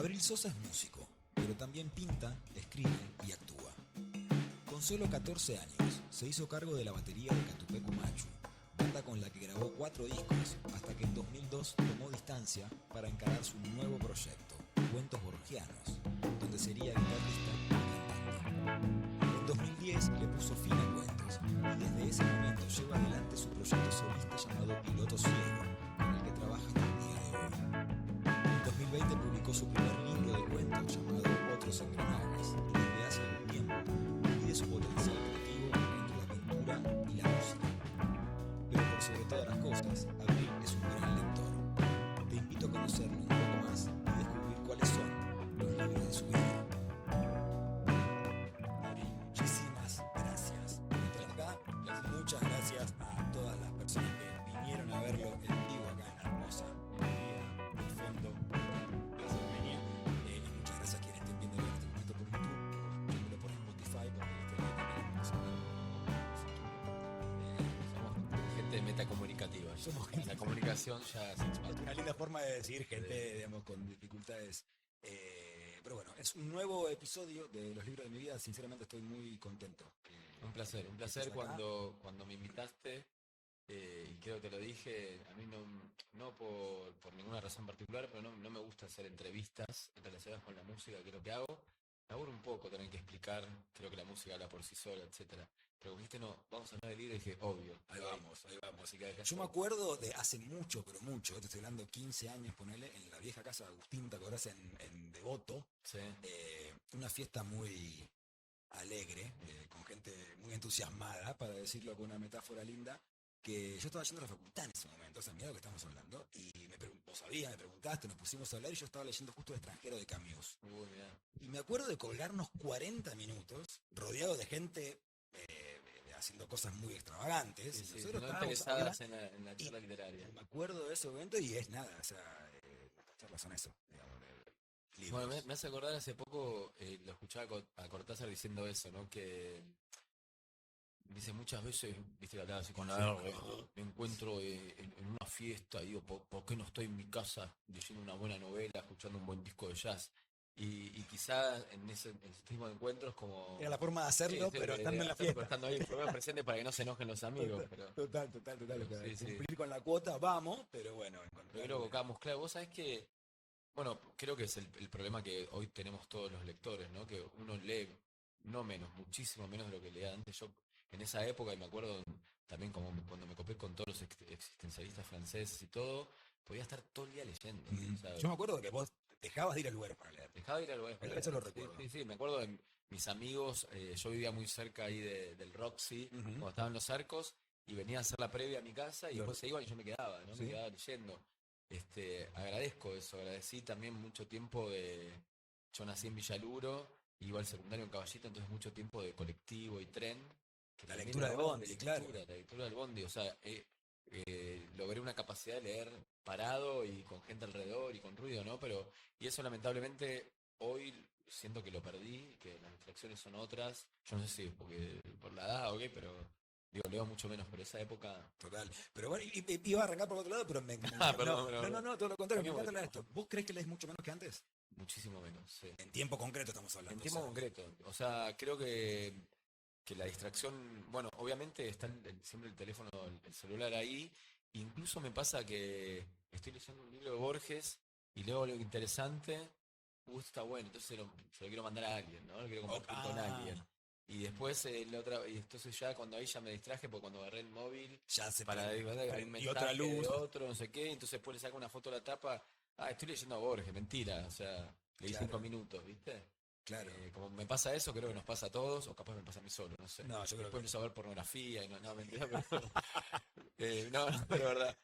Abril Sosa es músico, pero también pinta, escribe y actúa. Con solo 14 años, se hizo cargo de la batería de Catupecu Machu, banda con la que grabó 4 discos, hasta que en 2002 tomó distancia para encarar su nuevo proyecto, Cuentos Borgianos, donde sería guitarrista y cantante. En 2010 le puso fin a Cuentos, y desde ese momento lleva adelante su proyecto solista llamado Piloto Ciego, con el que trabaja hasta el día de hoy. En 2020 publicó su primer libro de cuentos llamado Otros Engranajes, y desde hace algún tiempo mide su potencial creativo entre la pintura y la música. Pero por sobre todas las cosas, Abril es un gran lector. Te invito a conocerlo un poco más y descubrir cuáles son los libros de su vida. Abril, muchísimas gracias por estar acá. Muchas gracias a todas las personas que vinieron a verlo en vivo acá en la hermosa galería del fondo de Plaza Armenia. Y muchas gracias a quienes estén viendo en este momento por YouTube, viéndolo por Spotify, porque somos gente metacomunicativa. Somos gente- La comunicación ya se expande. una linda forma de decir gente, digamos, con dificultades. Pero bueno, es un nuevo episodio de Los Libros de mi Vida. Sinceramente estoy muy contento. Un placer estés acá. cuando me invitaste, y creo que te lo dije, a mí no por ninguna razón particular, pero no me gusta hacer entrevistas relacionadas con la música, que es lo que hago. Me aburre un poco tener que explicar, creo que la música habla por sí sola, etcétera. Pero dijiste, no, vamos a hablar del libro, y dije, obvio, Ahí vamos, ahí vamos. Así que acá Yo me estoy. acuerdo de hace mucho, pero mucho, te estoy hablando 15 años, ponele, en la vieja casa de Agustín, ¿te acordás? En Devoto, Sí. una fiesta muy alegre, con gente muy entusiasmada, para decirlo con una metáfora linda, que yo estaba yendo a la facultad en ese momento, o sea, mira lo que estamos hablando, y vos sabías, me preguntaste, nos pusimos a hablar y yo estaba leyendo justo El extranjero de Camus. Uy, mirá. Y me acuerdo de colgarnos 40 minutos, rodeado de gente haciendo cosas muy extravagantes. Sí, Y sí, nosotros no estábamos interesadas hablando, en la charla literaria. me acuerdo de ese momento y es nada, o sea, nuestras charlas son eso, digamos, de libros. Bueno, me hace acordar hace poco, lo escuchaba a Cortázar diciendo eso, ¿no? Que dice muchas veces, viste que hablaba así con la R, me encuentro en una fiesta y digo, ¿por qué no estoy en mi casa leyendo una buena novela, escuchando un buen disco de jazz? Y quizá en ese tipo de encuentros como... Era la forma de hacerlo, sí, pero estando en la hacerlo, fiesta. pero estando ahí, por presente para que no se enojen los amigos. Pero Total. sí, sí. Cumplir con la cuota, vamos, pero bueno. Yo creo que Camus, claro, vos sabés que, bueno, creo que es el problema que hoy tenemos todos los lectores, ¿no? Que uno lee, no menos, muchísimo menos de lo que leía antes. Yo en esa época, y me acuerdo también como cuando me copé con todos los existencialistas franceses y todo, podía estar todo el día leyendo. ¿Sabes? Yo me acuerdo de que vos dejabas de ir al lugar para leer. Dejaba de ir al lugar para Eso lo leer. recuerdo. Sí, me acuerdo de mis amigos, yo vivía muy cerca ahí del Roxy, cuando estaban los Arcos, y venía a hacer la previa a mi casa, y después se iban y yo me quedaba, ¿no? ¿Sí? Me quedaba leyendo. Agradezco eso, agradecí también mucho tiempo yo nací en Villaluro, iba al secundario en Caballito, entonces mucho tiempo de colectivo y tren. Que La también lectura de era Bondi, claro. La lectura del Bondi, o sea, logré una capacidad de leer parado y con gente alrededor y con ruido, ¿no? Y eso lamentablemente hoy siento que lo perdí, que las distracciones son otras. Yo no sé si es porque por la edad o qué, pero digo, leo mucho menos, pero esa época... Total. Pero bueno, iba a arrancar por otro lado, pero me perdón, no, todo lo contrario, me cambiamos encanta de hablar de esto. ¿Vos crees que lees mucho menos que antes? Muchísimo menos, sí. En tiempo concreto estamos hablando. En tiempo concreto. O sea, creo que la distracción, bueno, obviamente está siempre el teléfono, el celular ahí. Incluso me pasa que estoy leyendo un libro de Borges y leo algo interesante, está bueno, entonces se lo quiero mandar a alguien, ¿no? Lo quiero compartir con alguien. Y después y entonces ya cuando ahí ya me distraje, porque cuando agarré el móvil, ya se para un y mensaje otra luz. de otro, no sé qué, entonces después le saco una foto a la tapa, estoy leyendo a Borges, mentira, o sea, leí 5 minutos, ¿viste? Claro. Como me pasa eso, creo que nos pasa a todos, o capaz me pasa a mí solo, no sé. No, yo creo Después que empiezo a ver pornografía y no, mentira, pero... no, pero verdad.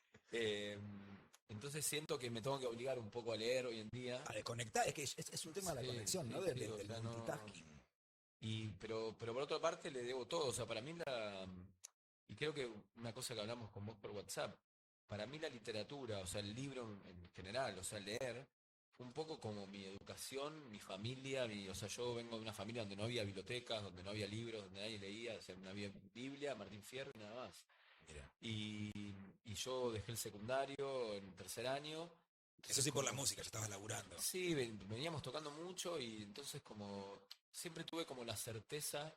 Entonces siento que me tengo que obligar un poco a leer hoy en día. A desconectar, es que es un tema de la conexión, ¿no? Del o sea, multitasking. Pero por otra parte le debo todo, o sea, para mí y creo que una cosa que hablamos con vos por WhatsApp, para mí la literatura, o sea, el libro en general, o sea, leer, fue un poco como mi educación, mi familia, o sea, yo vengo de una familia donde no había bibliotecas, donde no había libros, donde nadie leía, o sea, no había Biblia, Martín Fierro y nada más. Mira. Y yo dejé el secundario en tercer año Eso sí, por la música, ya estabas laburando. Sí, veníamos tocando mucho y entonces como siempre tuve como la certeza.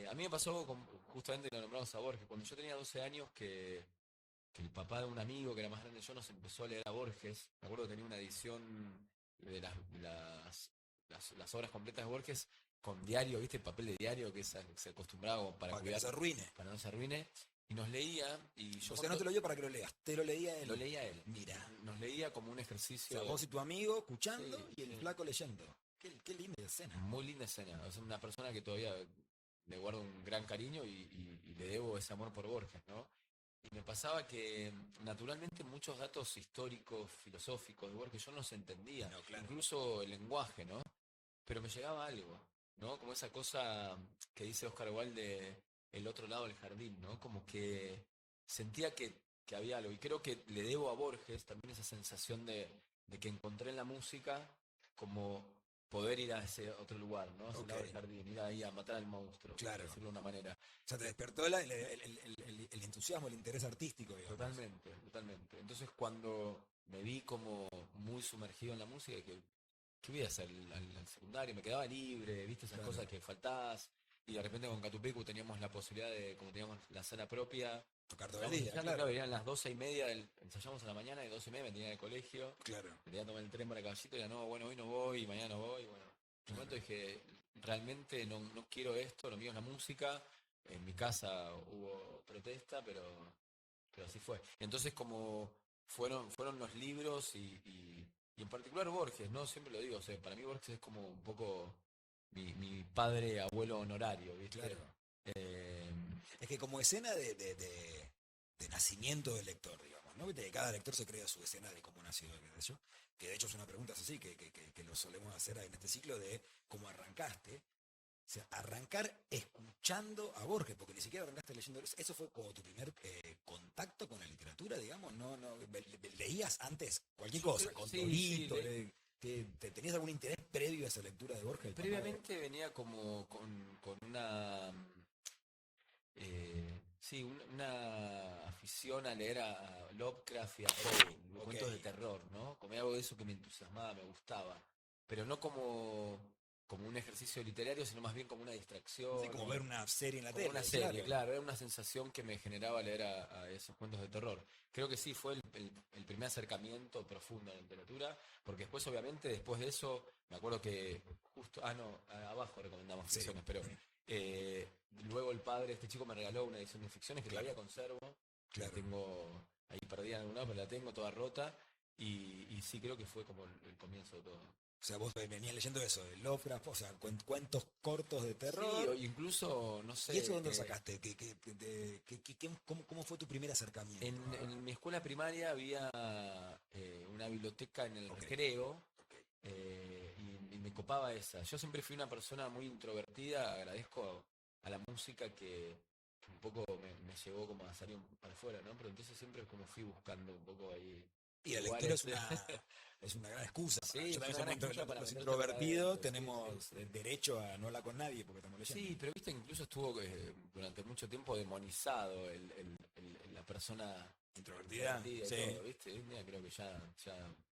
A mí me pasó justamente lo nombramos a Borges, cuando yo tenía 12 años que el papá de un amigo que era más grande que yo nos empezó a leer a Borges. Me acuerdo que tenía una edición de las obras completas de Borges con diario, ¿viste? Papel de diario que se acostumbraba como para Para que no cuidar, se arruine. para no se arruine. Y nos leía, y yo O sea, no te lo dio para que lo leas, te lo leía él. lo leía él. Mira. Nos leía como un O ejercicio. sea, vos y tu amigo escuchando Sí, y el sí. flaco leyendo. Qué linda escena. Muy linda escena. O sea, una persona que todavía le guardo un gran cariño y le debo ese amor por Borges, ¿no? Y me pasaba que naturalmente muchos datos históricos, filosóficos de Borges yo no los entendía, No, claro. incluso el lenguaje, ¿no? Pero me llegaba algo, ¿no? Como esa cosa que dice Oscar Wilde, el otro lado del jardín, ¿no? Como que sentía que había algo. Y creo que le debo a Borges también esa sensación de que encontré en la música como poder ir a ese otro lugar, ¿no? A ese Ok, lado del jardín, ir ahí a matar al monstruo, por claro. decirlo de una manera. O sea, te despertó el entusiasmo, el interés artístico, digamos. Totalmente, totalmente. Entonces cuando me vi como muy sumergido en la música, ¿qué voy a hacer al secundario? Me quedaba libre, viste esas Claro. cosas que faltás, y de repente con Catupecu teníamos la posibilidad de, como teníamos la sala propia, Tocar todo el estábamos día, ensayando, claro. claro, venían las 12:30, ensayamos a la mañana y 12:30 me tenía en el colegio, Claro. me tenía que tomar el tren para Caballito y ya no, bueno, hoy no voy, y mañana no voy, y bueno. En un momento dije, realmente no quiero esto, lo mío es la música, en mi casa hubo protesta, pero así fue. Entonces como fueron los libros y en particular Borges, ¿no? Siempre lo digo, o sea, para mí Borges es como un poco mi padre, abuelo honorario, ¿viste? Claro. Eh, Es que como escena de nacimiento del lector, digamos, ¿no? Viste que cada lector se crea su escena de cómo nació, qué sé yo. Que de hecho es una pregunta así, que lo solemos hacer en este ciclo de cómo arrancaste. O sea, arrancar escuchando a Borges, porque ni siquiera arrancaste leyendo. Eso fue como tu primer contacto con la literatura, digamos. No, leías antes cualquier cosa, con sí, sí, Torito. ¿Tenías algún interés previo a esa lectura de Borges? previamente venía como con una sí, una afición a leer a Lovecraft y a Poe, los Ok. cuentos de terror, ¿no? Como algo de eso que me entusiasmaba, me gustaba. Pero no como un ejercicio literario, sino más bien como una distracción, Sí, como ver una serie en la como tele, una serie, claro. claro. Era una sensación que me generaba leer a esos cuentos de terror. Creo que sí, fue el primer acercamiento profundo a la literatura, porque después, obviamente, después de eso, me acuerdo que justo, no, abajo recomendamos Sí, ficciones, pero luego el padre, este chico me regaló una edición de ficciones que claro, todavía conservo. La claro. tengo ahí perdida en algún lado, pero la tengo toda rota. Y sí creo que fue como el comienzo de todo. O sea, vos venías leyendo eso, de Lovecraft, o sea, cuentos cortos de Sí, terror. o incluso, no ¿Y eso sé, dónde lo sacaste? ¿Cómo fue tu primer acercamiento? en mi escuela primaria había una biblioteca en el Ok, recreo ok. y me copaba esa. Yo siempre fui una persona muy introvertida, agradezco a la música que un poco me llevó como a salir para afuera, ¿no? Pero entonces siempre como fui buscando un poco ahí Y la lectura lugares. es una gran excusa. Sí, Yo es también una soy gran muy excusa para los meterte para introvertidos adentro. Sí, tenemos sí, sí. derecho a no hablar con nadie porque estamos leyendo. Sí, pero viste, incluso estuvo durante mucho tiempo demonizado la persona Introvertida, introvertida y sí. todo, ¿viste? Hoy en día creo que ya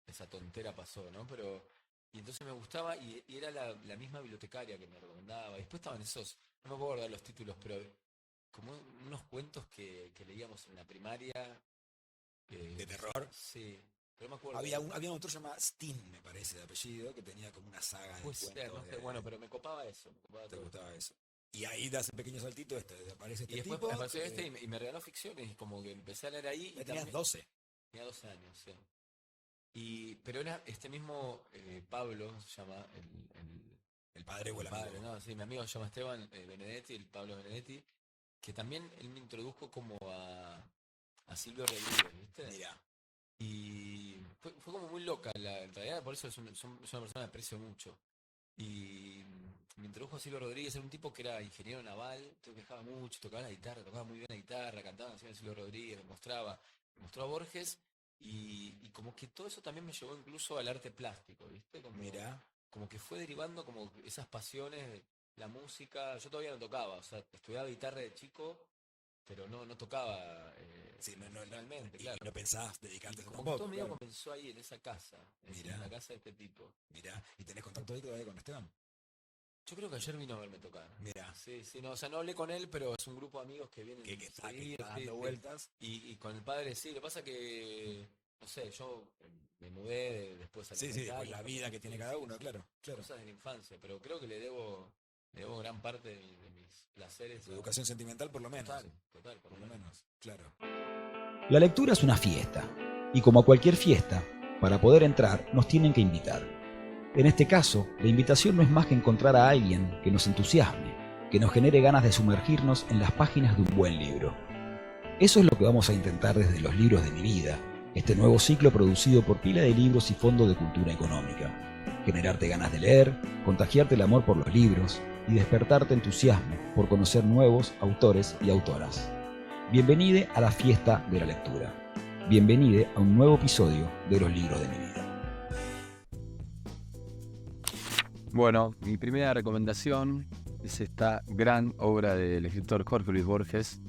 esa tontera pasó, ¿no? Y entonces me gustaba y era la misma bibliotecaria que me recomendaba. Y después estaban esos, no me puedo acordar los títulos, pero como unos cuentos que leíamos en la primaria. De terror. Sí, pero no me acuerdo. Había un autor llamado Steen, me parece, de apellido, que tenía como una saga de Puede ser, cuentos no sé. Bueno, pero me copaba eso, me copaba ¿Te todo eso. gustaba eso? Y ahí das el pequeño saltito, aparece Y este después tipo, apareció este y me regaló ficciones y como que empecé a leer ahí y ya tenías también 12. tenía 12 años, sí. Pero era este mismo Pablo, se llama El padre o el el amigo. padre, ¿no? Sí, mi amigo se llama Esteban Benedetti, el Pablo Benedetti, que también él me introdujo como a Silvio Rodríguez, ¿viste? Mira, Y fue como muy loca, en realidad por eso es una persona que aprecio mucho. Y me introdujo a Silvio Rodríguez, era un tipo que era ingeniero naval, entonces viajaba mucho, tocaba la guitarra, tocaba muy bien la guitarra, cantaba canciones de Silvio Rodríguez, me mostró a Borges y como que todo eso también me llevó incluso al arte plástico, ¿viste? mira. Como que fue derivando como esas pasiones, la música, yo todavía no tocaba, o sea, estudiaba guitarra de chico, pero no tocaba Sí, realmente, y claro. no pensabas dedicarte Como que tampoco. todo medio Claro. comenzó ahí, en esa casa, Mirá. en la casa de este tipo. Mirá, ¿y tenés contacto ahí todavía con Esteban? Yo creo que ayer vino a verme tocar. Mirá, Sí, sí, no, o sea, no hablé con él, pero es un grupo de amigos que vienen que seguido, está sí, dando sí. vueltas. Y con el padre sí, lo que pasa que, no sé, yo me mudé después a los Sí, sí, 20 después años, la vida que tiene sí, cada sí, uno, sí, claro, claro. cosas de la infancia, pero creo que le debo gran parte de mis placeres Tu a... educación sentimental por lo menos. Total, total, por Por lo lo menos. menos, claro. La lectura es una fiesta, y como a cualquier fiesta, para poder entrar nos tienen que invitar. En este caso, la invitación no es más que encontrar a alguien que nos entusiasme, que nos genere ganas de sumergirnos en las páginas de un buen libro. Eso es lo que vamos a intentar desde Los Libros de mi Vida, este nuevo ciclo producido por Pila de Libros y Fondo de Cultura Económica. Generarte ganas de leer, contagiarte el amor por los libros y despertarte entusiasmo por conocer nuevos autores y autoras. Bienvenide a la fiesta de la lectura. Bienvenide a un nuevo episodio de Los Libros de mi Vida. Bueno, mi primera recomendación es esta gran obra del escritor Jorge Luis Borges,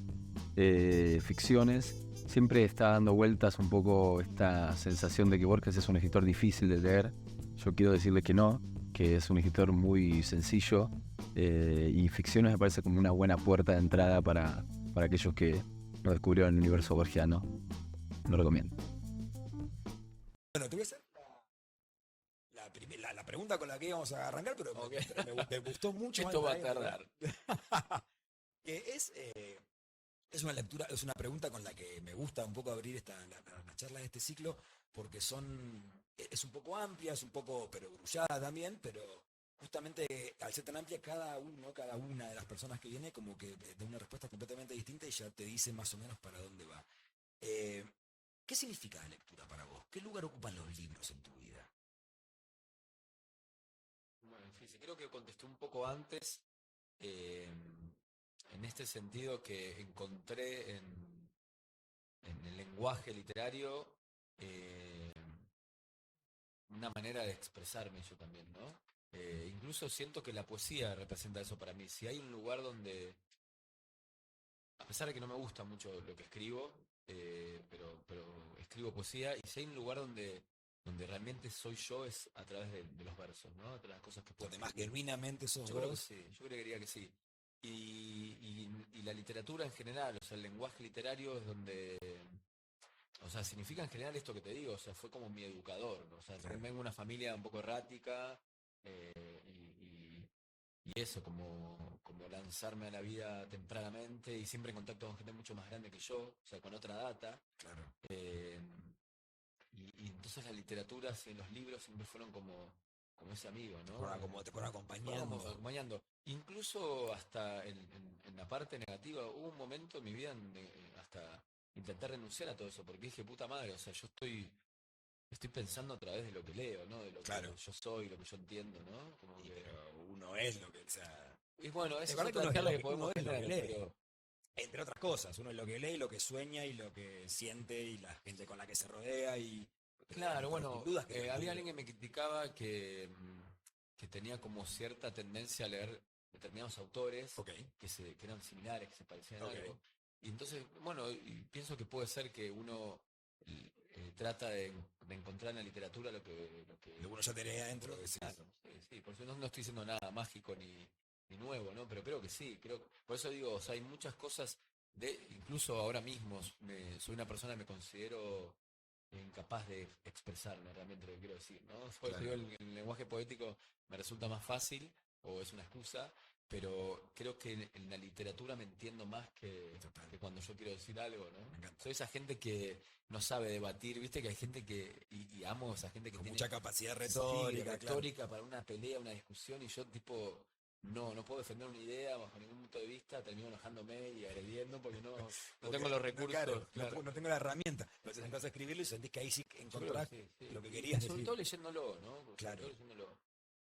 Ficciones. Siempre está dando vueltas un poco esta sensación de que Borges es un escritor difícil de leer. Yo quiero decirle que no, que es un escritor muy sencillo, y Ficciones me parece como una buena puerta de entrada para aquellos que lo descubrieron en el universo borgiano. Lo recomiendo. Bueno, te voy a hacer la pregunta con la que íbamos a arrancar, pero Ok. me gustó mucho. Esto va a más tardar. que es una lectura, es una pregunta con la que me gusta un poco abrir la charla de este ciclo, porque es un poco amplia, es un poco, pero grullada también, pero justamente al ser tan amplia, cada una de las personas que viene como que da una respuesta completamente distinta y ya te dice más o menos para dónde va. ¿Qué significa la lectura para vos? ¿Qué lugar ocupan los libros en tu vida? Bueno, difícil. Creo que contesté un poco antes, eh, en este sentido que encontré en el lenguaje literario eh, una manera de expresarme yo también, ¿no? Incluso siento que la poesía representa eso para mí. Si hay un lugar donde, a pesar de que no me gusta mucho lo que escribo, pero escribo poesía, y si hay un lugar donde realmente soy yo es a través de los versos, ¿no? A través de las cosas que puedo Donde más escribir. genuinamente sos Yo creo que vos. sí, yo creería que sí. Y la literatura en general, o sea, el lenguaje literario es donde, o sea, significa en general esto que te digo, o sea, fue como mi educador, ¿no? O sea, también vengo de una familia un poco errática, y eso, como lanzarme a la vida tempranamente y siempre en contacto con gente mucho más grande que yo, o sea, con otra data. Claro. eh, y entonces la literatura, sí, los libros siempre fueron como ese amigo, ¿no? Te fueron Fueron acompañando. acompañando. Incluso hasta en la parte negativa, hubo un momento en mi vida donde hasta intenté renunciar a todo eso, porque dije, puta madre, o sea, yo estoy pensando a través de lo que leo, ¿no? De lo Claro. que yo soy, lo que yo entiendo, ¿no? Como Y, que... pero uno es lo que, o sea, Y bueno, de esa es verdad que otra uno charla que uno podemos es lo que tener, lee. pero... Entre otras cosas, uno es lo que lee, lo que sueña y lo que siente y la gente con la que se rodea y Claro, pero sin bueno, dudas que había alguien que me criticaba que tenía como cierta tendencia a leer determinados autores Ok. que eran similares, que se parecían en Ok. algo. Y entonces, bueno, y pienso que puede ser que uno trata de encontrar en la literatura Lo uno ya tenía adentro, decís. Claro, sí, sí, por eso no estoy diciendo nada mágico ni nuevo, ¿no? Pero creo que sí, por eso digo, o sea, hay muchas cosas incluso ahora mismo soy una persona que me considero incapaz de expresarme realmente lo que quiero decir, ¿no? Por eso Claro. digo, el lenguaje poético me resulta más fácil, o es una excusa, pero creo que en la literatura me entiendo más que cuando yo quiero decir algo, ¿no? Me encanta. Soy esa gente que no sabe debatir, viste que hay gente que, y amo a esa gente que Con tiene mucha capacidad sí, retórica, retórica para una pelea, una discusión, y yo tipo no puedo defender una idea bajo ningún punto de vista, termino enojándome y agrediendo porque no tengo los recursos. Claro, claro. no tengo la herramienta. Entonces entras a escribirlo y sentís que ahí sí Yo creo que encontrás sí. lo que Y querías sobre decir. todo leyéndolo, ¿no? Sobre Claro. todo leyéndolo.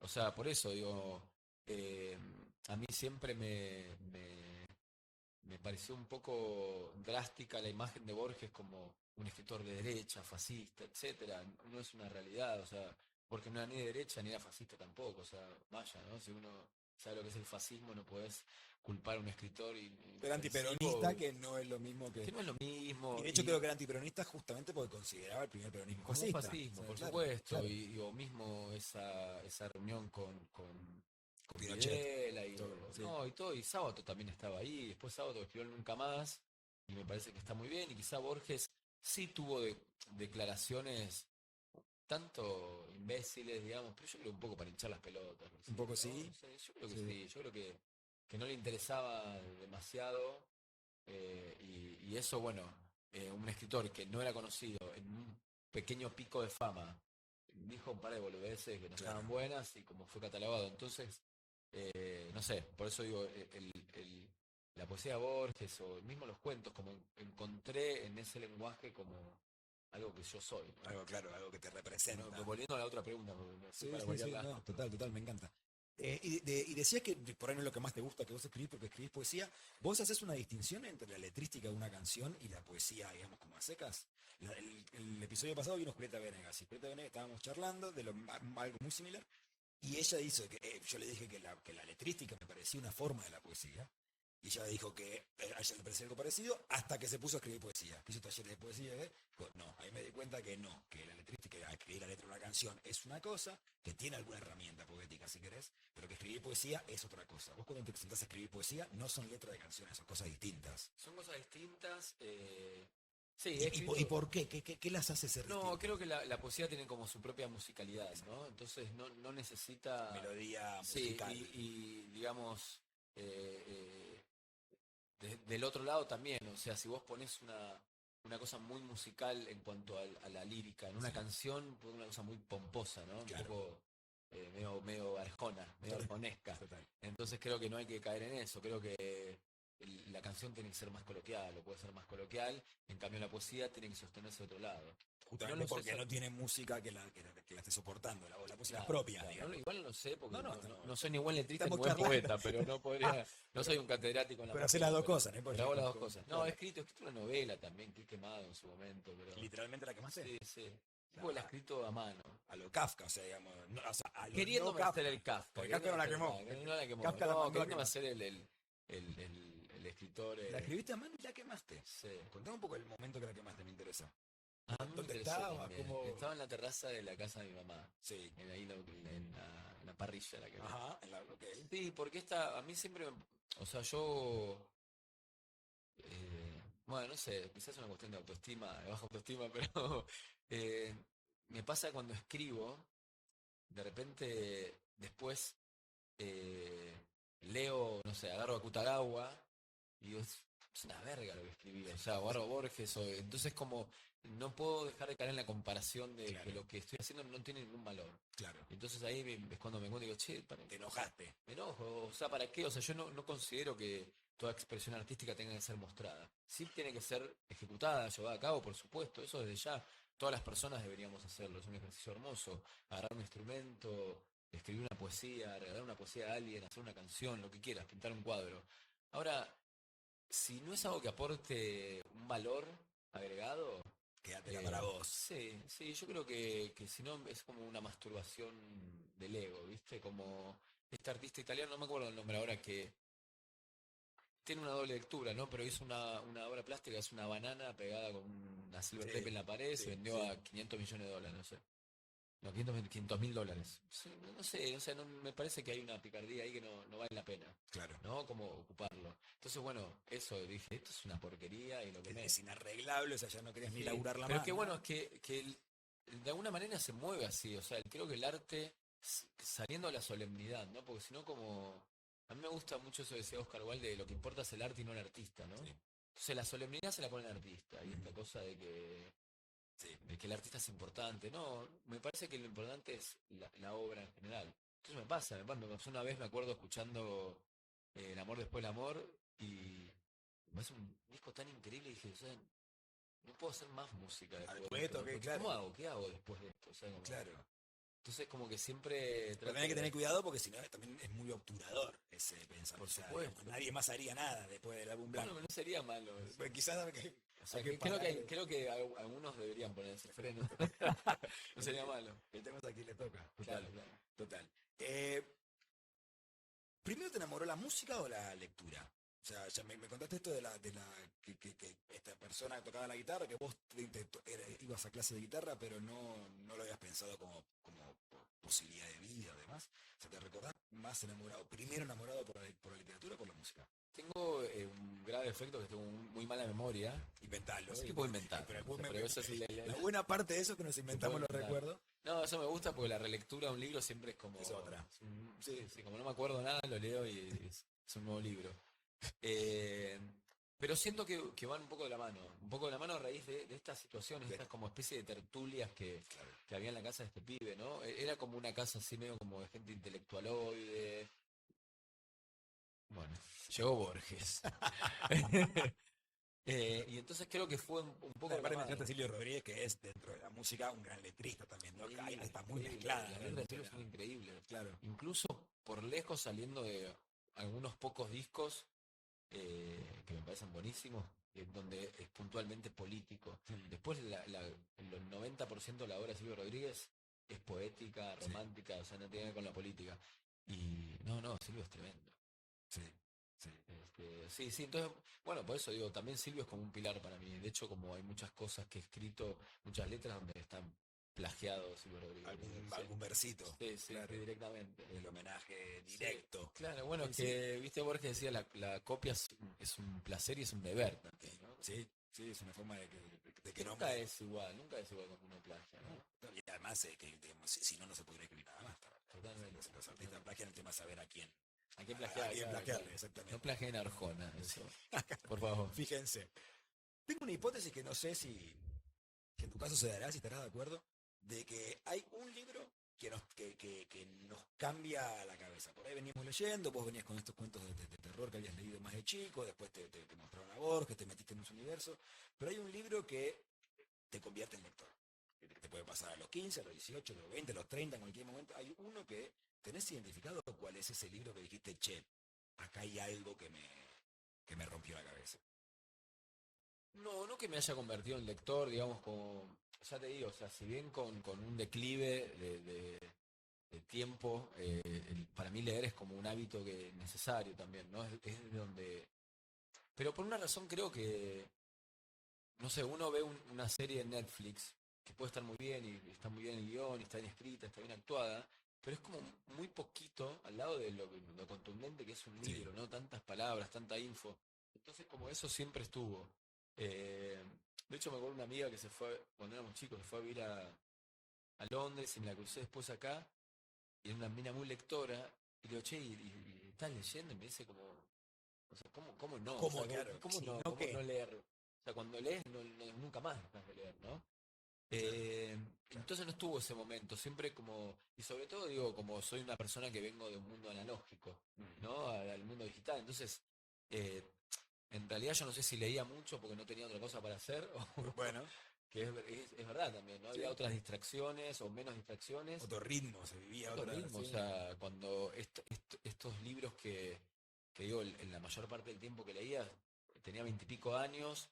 O sea, por eso digo, eh, a mí siempre me pareció un poco drástica la imagen de Borges como un escritor de derecha, fascista, etcétera. No es una realidad, o sea, Borges no era ni de derecha ni era fascista tampoco, o sea, vaya, ¿no? Si uno ¿sabes lo que es el fascismo? No podés culpar a un escritor Pero antiperonista, que no es lo mismo que... que no es lo mismo. Y de hecho creo que era antiperonista justamente porque consideraba el primer peronismo como fascista. un fascismo, O sea, por claro, supuesto, claro. o mismo esa reunión con Pinochet, Videla y, todo, sí. no, y todo, y Sábato también estaba ahí, después Sábato escribió Nunca Más, y me parece que está muy bien, y quizá Borges sí tuvo declaraciones tanto imbéciles, digamos, pero yo creo un poco para hinchar las pelotas. Un poco ¿no? sí. No sé, yo creo que Sí. sí, yo creo que no le interesaba demasiado, y eso, bueno, un escritor que no era conocido en un pequeño pico de fama, dijo un par de boludeces que no Claro. estaban buenas y como fue catalogado. Entonces, no sé, por eso digo, la poesía de Borges o mismo los cuentos, como encontré en ese lenguaje como algo que yo soy, ¿no? Algo claro, algo que te representa. Pero volviendo a la otra pregunta, porque me fui Sí, para sí, cualquier sí, lado. no, total, me encanta. Y decías que por ahí no es lo que más te gusta que vos escribís porque escribís poesía. ¿Vos haces una distinción entre la letrística de una canción y la poesía, digamos, como a secas? El episodio pasado vino Julieta Venegas y Julieta Venegas estábamos charlando de algo muy similar y ella dice que yo le dije que la letrística me parecía una forma de la poesía y ella dijo que a ella le parecía algo parecido hasta que se puso a escribir poesía. Hizo talleres de poesía, ¿eh? Pues no, ahí me di cuenta que no, que la letrística, escribir la letra de una canción es una cosa, que tiene alguna herramienta poética si querés, pero que escribir poesía es otra cosa. Vos cuando te presentás a escribir poesía no son letras de canciones, son cosas distintas. Son cosas distintas. Sí, he ¿Y escrito. por qué? ¿Qué las hace ser No, distintas? creo que la poesía tiene como su propia musicalidad, ¿no? Entonces no necesita... Melodía Sí, musical. y digamos, eh, eh, del otro lado también, o sea, si vos pones una cosa muy musical en cuanto a la lírica, en una Sí. canción, pues una cosa muy pomposa, ¿no? Claro. Un poco medio arjona, medio arjonesca. Total. Entonces creo que no hay que caer en eso, creo que la canción tiene que ser más coloquial, o puede ser más coloquial, en cambio la poesía tiene que sostenerse de otro lado. Justamente No lo sé porque so- no tiene música que la esté soportando, la música Claro, propia, claro. digamos. Igual no lo sé, porque No, no soy ni buen letrista ni estamos buen charlando. poeta, pero no podría, no soy un catedrático en la Pero hace materia, las dos pero- cosas, ¿no? Porque Pero hago las dos con- cosas. No, claro. he escrito una novela también, que he quemado en su momento, pero... Literalmente la que más sé. Sí, sí. No, Pues la he escrito a mano. a lo Kafka, o sea, digamos, no, o sea, a lo Queriéndome no hacer el Kafka. Porque Kafka no la quemó. No la quemó. Kafka la No, mandó a queriéndome quemar. hacer el escritor. ¿La escribiste a mano y la quemaste? Sí. Contame un poco el momento que la quemaste, me interesa. A mí me ¿Dónde interesó estaba? también. ¿Cómo? Estaba en la terraza de la casa de mi mamá. Sí. Ahí en la parrilla la que Ajá, ok. Sí, porque a mí siempre, o sea, yo, bueno, no sé, quizás es una cuestión de autoestima, de baja autoestima, pero eh, me pasa cuando escribo, de repente después leo, no sé, agarro a Kutagawa y digo, es una verga lo que escribí, o sea, o agarro a Borges, entonces como no puedo dejar de caer en la comparación de Claro. que lo que estoy haciendo no tiene ningún valor. Claro. Entonces ahí es cuando me encuentro y digo, che, Te enojaste. me enojo, o sea, ¿para qué? O sea, yo no considero que toda expresión artística tenga que ser mostrada. Sí tiene que ser ejecutada, llevada a cabo, por supuesto, eso desde ya. Todas las personas deberíamos hacerlo, es un ejercicio hermoso. Agarrar un instrumento, escribir una poesía, regalar una poesía a alguien, hacer una canción, lo que quieras, pintar un cuadro. Ahora, si no es algo que aporte un valor agregado, Quédatela para vos. sí, sí, yo creo que si no es como una masturbación del ego, ¿viste? Como este artista italiano, no me acuerdo el nombre ahora, que tiene una doble lectura, ¿no? Pero hizo una obra plástica, es una banana pegada con una silver Sí, tape en la pared, sí, se vendió sí. a $500 millones, no sé. No, $500.000. Sí, no sé, o sea, me parece que hay una picardía ahí que no vale la pena, Claro. ¿no? Como ocuparlo. Entonces, bueno, eso dije, esto es una porquería y lo que Es inarreglable, o sea, ya no querías ni Sí, laburarla pero más. qué ¿no? bueno es que de alguna manera se mueve así, o sea, creo que el arte saliendo de la solemnidad, ¿no? Porque si no como... A mí me gusta mucho eso que decía Oscar Wilde, de lo que importa es el arte y no el artista, ¿no? Sí. Entonces la solemnidad se la pone el artista, y esta Ujú. cosa Sí. de que el artista es importante. No, me parece que lo importante es la obra en general. Entonces me pasó una vez, me acuerdo escuchando El amor después del amor, y me parece un disco tan increíble, y dije, o sea, no puedo hacer más música después de Después esto. toqué, Porque claro. ¿cómo hago? ¿Qué hago después de esto? O sea, Claro. entonces como que siempre Pero trato tenés que de... tener cuidado porque si no también es muy obturador ese pensamiento. Por O sea, supuesto. digamos, nadie más haría nada después del álbum blanco. Bueno, no sería malo. Pues quizás que, O sea, hay que creo parar. creo que algunos deberían ponerse freno. No sería malo. El tema es a quién le toca. Claro, Total. claro. Total. ¿Primero te enamoró la música o la lectura? O sea, ya me contaste esto que esta persona tocaba la guitarra, que vos ibas a clase de guitarra, pero no lo habías pensado como posibilidad de vida, además. O sea, ¿te recordás más enamorado, primero enamorado por la literatura o por la música? Tengo un grave efecto que tengo muy mala memoria. Inventalo. Así que puedo inventar. Pero, Pero eso es la buena parte de eso es que nos inventamos los recuerdos. No, eso me gusta porque la relectura de un libro siempre es como... Es otra. Sí, como no me acuerdo nada, lo leo y es un nuevo libro. Pero siento que van un poco de la mano. Un poco de la mano a raíz de estas situaciones, estas como especie de tertulias que había en la casa de este pibe, ¿no? Era como una casa así medio como de gente intelectualoide. Bueno, llegó Borges. Y entonces creo que fue un poco... Aparte mencionaste a Silvio Rodríguez, que es dentro de la música un gran letrista también, ¿no? Ahí está muy mezclada. Las letras de Silvio son increíbles. Claro. Incluso por lejos, saliendo de algunos pocos discos que me parecen buenísimos, donde es puntualmente político. Después el 90% de la obra de Silvio Rodríguez es poética, romántica, o sea, no tiene que ver con la política. Y no, Silvio es tremendo. Sí, entonces, bueno, por eso digo, también Silvio es como un pilar para mí. De hecho, como hay muchas cosas que he escrito, muchas letras donde están plagiados Silvio Rodríguez. Algún versito. Sí, claro. Directamente. El homenaje directo. Sí, claro, bueno, que viste Borges decía, la copia es un placer y es un deber también, ¿no? Sí, es una forma de que nunca es igual cuando uno plagia, ¿no? Y además, digamos, si no se podría escribir nada más. Totalmente. Los artistas plagian el tema de saber a quién. ¿A quién plagiarle? Exactamente. No plagien Arjona, eso. Por favor. Fíjense. Tengo una hipótesis que no sé si en tu caso se dará, si estarás de acuerdo, de que hay un libro que nos cambia la cabeza. Por ahí veníamos leyendo, vos venías con estos cuentos de terror que habías leído más de chico, después te mostraron a Borges, te metiste en ese universo, pero hay un libro que te convierte en lector. Que te puede pasar a los 15, a los 18, a los 20, a los 30, en cualquier momento. Hay uno que tenés identificado cuál es ese libro que dijiste, che, acá hay algo que me rompió la cabeza. No que me haya convertido en lector, digamos, como, ya te digo, o sea, si bien con un declive de tiempo, para mí leer es como un hábito necesario también, ¿no? Es de donde... Pero por una razón creo que, no sé, uno ve una serie en Netflix que puede estar muy bien y está muy bien el guión, y está bien escrita, está bien actuada, pero es como muy poquito al lado de lo contundente que es un libro, ¿no? Tantas palabras, tanta info. Entonces como eso siempre estuvo. De hecho me acuerdo una amiga que se fue, cuando éramos chicos, se fue a vivir a Londres y me la crucé después acá, y era una mina muy lectora, y le digo, che, ¿y estás leyendo? Y me dice como, o sea, ¿cómo no? ¿Cómo, o sea, claro? ¿cómo Si no? no, ¿Cómo ¿qué? no leer? O sea, cuando lees, nunca más dejas de leer, ¿no? Entonces no estuvo ese momento, siempre como, y sobre todo digo, como soy una persona que vengo de un mundo analógico, ¿no? Al mundo digital, entonces en realidad yo no sé si leía mucho porque no tenía otra cosa para hacer, Bueno, que es verdad también, ¿no? Había otras distracciones o menos distracciones. otro ritmo, se vivía Otro otra ritmo, sí. o sea, cuando estos libros que digo, en la mayor parte del tiempo que leía, tenía 20 y pico años,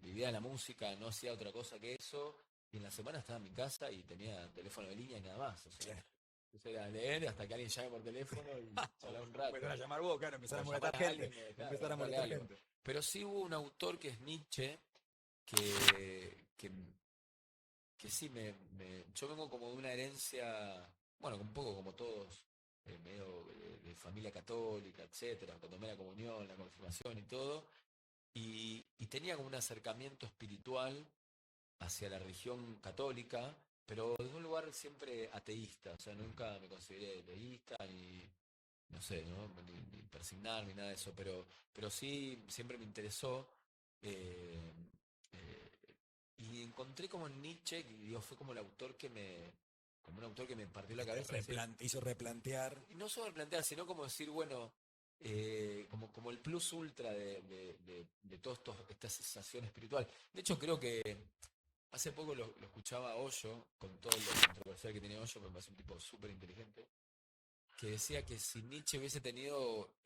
vivía de la música, no hacía otra cosa que eso, y en la semana estaba en mi casa y tenía teléfono de línea y nada más. O sea, entonces era leer hasta que alguien llame por teléfono y charlar un rato. Empezar a llamar vos, claro, empezar a molestar gente. Empezar a molestar gente. Pero sí hubo un autor que es Nietzsche, que sí, yo vengo como de una herencia, bueno, un poco como todos, medio de familia católica, etcétera, cuando tomé la comunión, la confirmación y todo, y tenía como un acercamiento espiritual hacia la religión católica, pero de un lugar siempre ateísta, o sea, nunca me consideré ateísta, ni, no sé, ¿no? Ni persignar, ni nada de eso, pero sí, siempre me interesó, y encontré como en Nietzsche, y digo, fue como un autor que me partió la cabeza. Hizo replantear. Y no solo replantear, sino como decir, bueno, como el plus ultra de todas esta sensación espiritual. De hecho, creo que hace poco lo escuchaba a Hoyo, con todo lo controversial que tiene Hoyo, me parece un tipo súper inteligente, que decía que si Nietzsche hubiese tenido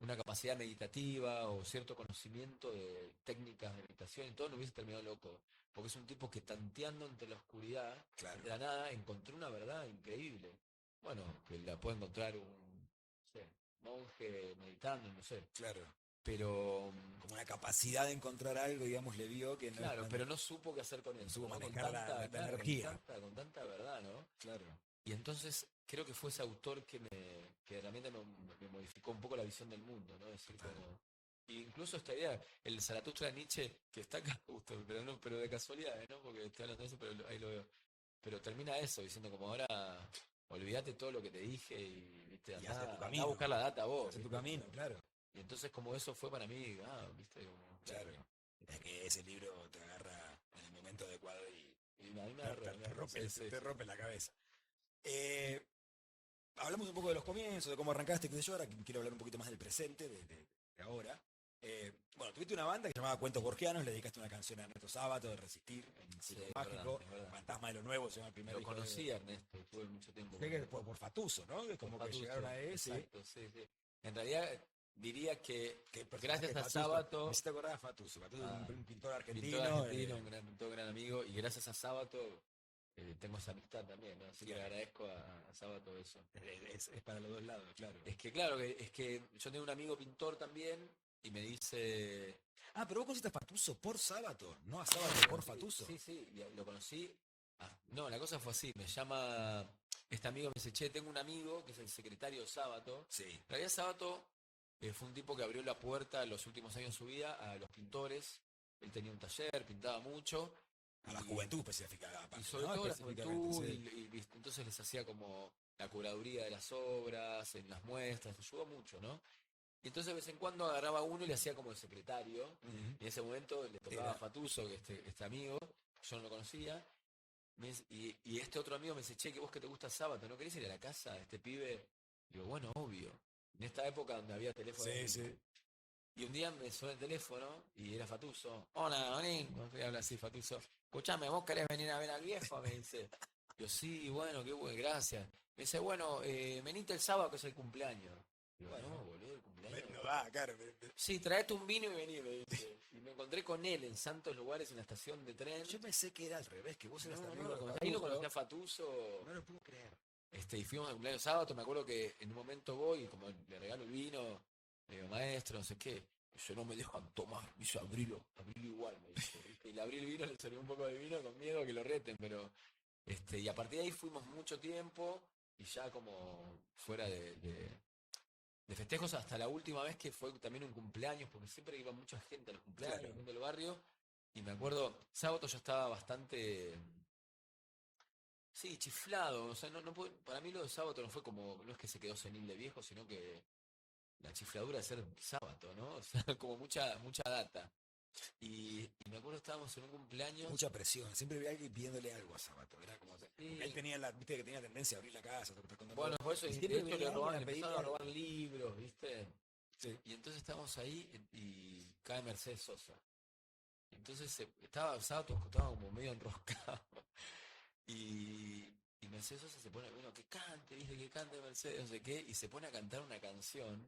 una capacidad meditativa o cierto conocimiento de técnicas de meditación y todo, no hubiese terminado loco. Porque es un tipo que tanteando entre la oscuridad, de la nada, encontró una verdad increíble. bueno, que la puede encontrar un, no sé, monje meditando, no sé. Claro. Pero, Como una capacidad de encontrar algo, digamos, le vio que no es claro, tan- pero no supo qué hacer con eso. supo ¿no? Con manejar la claro, energía. con tanta verdad, ¿no? Claro. Y entonces creo que fue ese autor que realmente me modificó un poco la visión del mundo, ¿no? Decir Total. como, y incluso esta idea, el Zaratustra de Nietzsche, que está acá justo, pero no, pero de casualidad, ¿no? Porque estoy hablando de eso, pero ahí lo veo. Pero termina eso, diciendo como ahora, olvídate todo lo que te dije y viste, Y hace tu andá a camino. buscar la data vos. Hace tu ¿viste? camino, claro. Y entonces como eso fue para mí, viste, como, Claro. Es que ese libro te agarra en el momento adecuado y a mí me te, agarró, te rompe, sí, sí, te sí. rompe la cabeza. Hablamos un poco de los comienzos, de cómo arrancaste, qué sé yo, ahora quiero hablar un poquito más del presente, de ahora. Bueno, tuviste una banda que se llamaba Cuentos Borgianos, le dedicaste una canción a Ernesto Sábato de Resistir, en Sí, Circo es Mágico, verdad, es verdad. Fantasma de lo Nuevo, se llama el primer Lo disco. conocí a Ernesto, tuve mucho tiempo. Creo que con él. por Fatuso, ¿no? Es como que Fatuso, llegaron a ese. exacto, sí, sí. En realidad diría que Que gracias a Fatuso, Sábato, me hiciste acordar a Fatuso. Fatuso es ah, un pintor argentino. pintor argentino, un gran pintor, gran amigo, y gracias a Sábato tengo esa amistad también, ¿no? Así que le Claro. agradezco a Sábato eso. Es para los dos lados, claro. Es que claro, es que yo tengo un amigo pintor también y me dice... Ah, pero vos conociste a Fatuso por Sábato, no a Sábato por Fatuso. Sí, sí, y lo conocí. No, la cosa fue así, me llama este amigo, me dice, che, tengo un amigo que es el secretario de Sábato. Sí. En realidad Sábato fue un tipo que abrió la puerta en los últimos años de su vida a los pintores. Él tenía un taller, pintaba mucho. A la y- juventud específica. Y sobre ¿no? todo la Específicamente, juventud, sí. ¿viste? Entonces les hacía como la curaduría de las obras, en las muestras, ayudó mucho, ¿no? Y entonces de vez en cuando agarraba a uno y le hacía como el secretario. Ujú. Y en ese momento le tocaba Era- a Fatuso, que este amigo, yo no lo conocía. Y este otro amigo me dice, che, que vos que te gusta Sábato, ¿no querés ir a la casa de este pibe? Digo, bueno, obvio. En esta época donde había teléfono. Sí, sí. Y un día me suena el teléfono y era Fatuso. Hola, Onín. Habla así, Fatuso. Escuchame, ¿vos querés venir a ver al viejo? Me dice. Yo, sí, bueno, qué bueno, gracias. Me dice, bueno, venite el sábado que es el cumpleaños. Digo, Bueno. no, boludo, el cumpleaños. No va, claro. Sí, traete un vino y vení, me dice. Y me encontré con él en santos lugares en la estación de tren. Yo pensé que era al revés, que vos eras No, amigo no, de ahí lo Fatuso. conocí a Fatuso. No lo puedo creer. Y fuimos al cumpleaños sábado, me acuerdo que en un momento voy y como le regalo el vino, le digo, maestro, no sé qué. Y yo, no me dejan tomar, me dice, abrilo igual, me dice. ¿viste? Y le abrí el vino, le serví un poco de vino con miedo a que lo reten, pero... y a partir de ahí fuimos mucho tiempo y ya como fuera de festejos hasta la última vez que fue también un cumpleaños, porque siempre iba mucha gente a los cumpleaños, Claro. gente del barrio, y me acuerdo, sábado ya estaba bastante... Sí, chiflado, o sea, para mí lo de sábado no fue como, no es que se quedó senil de viejo, sino que la chifladura de ser sábado, ¿no? O sea, como mucha data. Y me acuerdo estábamos en un cumpleaños. Mucha presión. Siempre había alguien pidiéndole algo a Sábato. Era como. Sí. Porque él tenía viste que tenía tendencia a abrir la casa. te estás contando Bueno, vos. por eso, Y y siempre de hecho venía le alguien a empezaron a pedirle robar libros, ¿viste? Sí. Y entonces estábamos ahí y cae Mercedes Sosa. Entonces estaba sábado, estaba como medio enroscado. Y Mercedes Sosa se pone, bueno, que cante, ¿viste? Que cante Mercedes, no sé qué, y se pone a cantar una canción,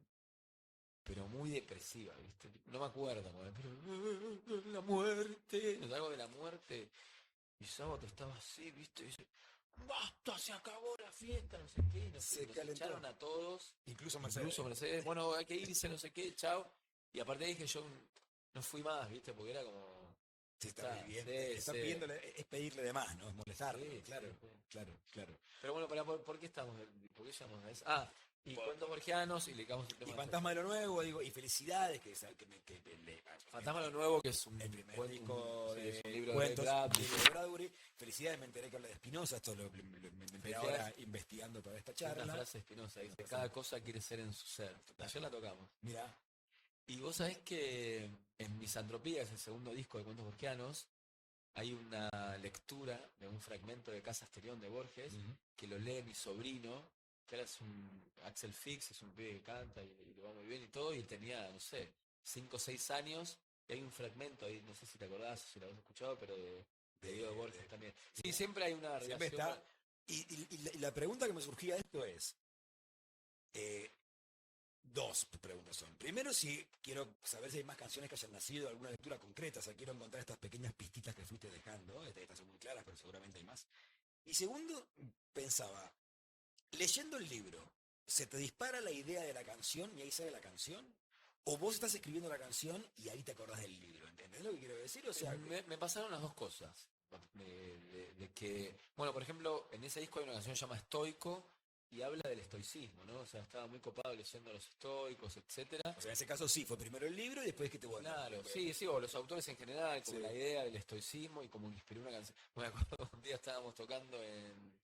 pero muy depresiva, ¿viste? No me acuerdo, pero la muerte, no sé, algo de la muerte. Y sábado estaba así, ¿viste? Y dice, basta, se acabó la fiesta, no sé qué, Se nos calentó. echaron a todos, Incluso Mercedes. incluso Mercedes, bueno, hay que irse, no sé qué, chao. Y aparte dije, yo no fui más, ¿viste? Porque era como... Se está viviendo. sí, Está sí. pidiéndole, es pedirle de más, ¿no? Es molestarlo. Sí, claro, sí, sí. claro. Pero bueno, ¿por qué estamos? ¿Por qué llegamos a eso? Y Cuentos Borgianos y le damos el tema Y de Fantasma de lo Nuevo, digo, y Felicidades, Fantasma de lo Nuevo, que es un el primer cuen- disco sí, de es un libro cuentos de Bradbury. de Bradbury. Felicidades, me enteré que habla de Spinoza, esto me enteré Felicidades. ahora investigando para esta Una charla. frase espinosa, dice, cada cosa quiere ser en su ser. Ayer la tocamos. Mira, Y vos sabés que en Misantropía, es el segundo disco de Cuentos Borgianos, hay una lectura de un fragmento de Casa Asterión de Borges, que lo lee mi sobrino, que ahora es un Axel Fix, es un pibe que canta y le va muy bien y todo, y él tenía, no sé, 5 o 6 años, y hay un fragmento ahí, no sé si te acordás o si lo has escuchado, pero de Diego de Borges también. Sí, siempre hay una siempre relación. está. Y la pregunta que me surgía de esto es. Dos preguntas son. Primero, si quiero saber si hay más canciones que hayan nacido de alguna lectura concreta. O sea, quiero encontrar estas pequeñas pistitas que fuiste dejando. Estas son muy claras, pero seguramente hay más. Y segundo, pensaba, leyendo el libro, ¿se te dispara la idea de la canción y ahí sale la canción? ¿O vos estás escribiendo la canción y ahí te acordás del libro? ¿Entendés lo que quiero decir? O sea, Me pasaron las dos cosas. De que, bueno, por ejemplo, en ese disco hay una canción que se llama Estoico y habla del estoicismo, ¿no? O sea, estaba muy copado leyendo a los estoicos, etcétera. en ese caso sí, fue primero el libro y después que te vuelve. Claro, sí, o los autores en general, como Sí. la idea del estoicismo y como inspiró una canción. Me acuerdo un día estábamos tocando en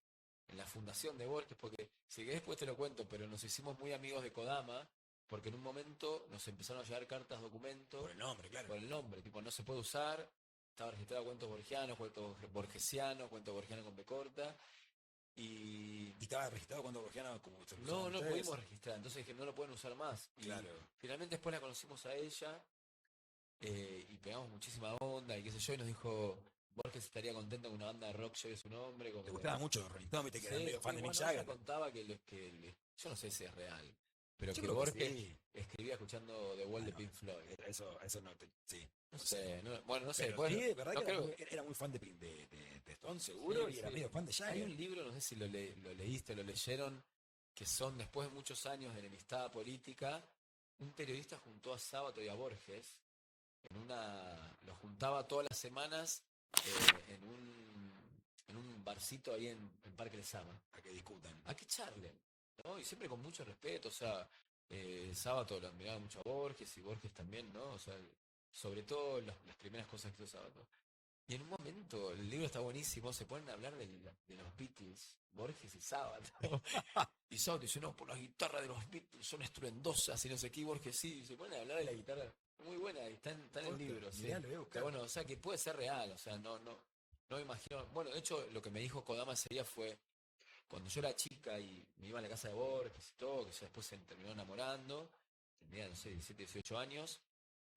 la fundación de Borges, porque si querés después te lo cuento, pero nos hicimos muy amigos de Kodama, porque en un momento nos empezaron a llegar cartas, documentos. Por el nombre, claro. Por el nombre, tipo, no se puede usar. Estaba registrado cuentos borgianos, cuentos borgesianos, cuentos borgianos con B corta. Y ¿Y estaba registrado cuando Borgiana como usted lo no usaban ustedes? pudimos registrar, entonces dije, no lo pueden usar más. Y Claro. finalmente después la conocimos a ella y pegamos muchísima onda y qué sé yo, y nos dijo, Borges estaría contento con una banda de rock lleve su nombre. Como ¿Te que- gustaba mucho Rolling Stone? Viste que era Sí, medio fan de Mick bueno, ella Jagger. contaba yo no sé si es real, pero Yo que creo que Borges sí. escribía escuchando The Wall de no, Pink Floyd. Eso no te... Sí. No sé, bueno, no sé. Pero bueno, sí, de verdad no que creo- era muy fan de Stone, seguro, Sí, y era sí. medio fan de Hay Jagger. un libro, no sé si lo leíste, lo leyeron, que son después de muchos años de enemistad política, un periodista juntó a Sábato y a Borges los juntaba todas las semanas en un barcito ahí en Parque Lezama, A que discutan. a que charlen, ¿no? Y siempre con mucho respeto, o sea, Sábato lo admiraba mucho a Borges y Borges también, ¿no? O sea, sobre todo las primeras cosas que hizo Sábato. Y en un momento, el libro está buenísimo, se ponen a hablar de los Beatles, Borges y Sábato. Y Sábato dice, no, por las guitarras de los Beatles son estruendosas y no sé qué, y Borges sí, y se ponen a hablar de la guitarra. Muy buena, y está en el libro. Sí. Mirá, lo voy a buscar. Pero bueno, o sea, que puede ser real, o sea, no me imagino. Bueno, de hecho, lo que me dijo Kodama ese día fue, cuando yo era chica y me iba a la casa de Borges y todo, que yo después se terminó enamorando, tenía, no sé, 17, 18 años,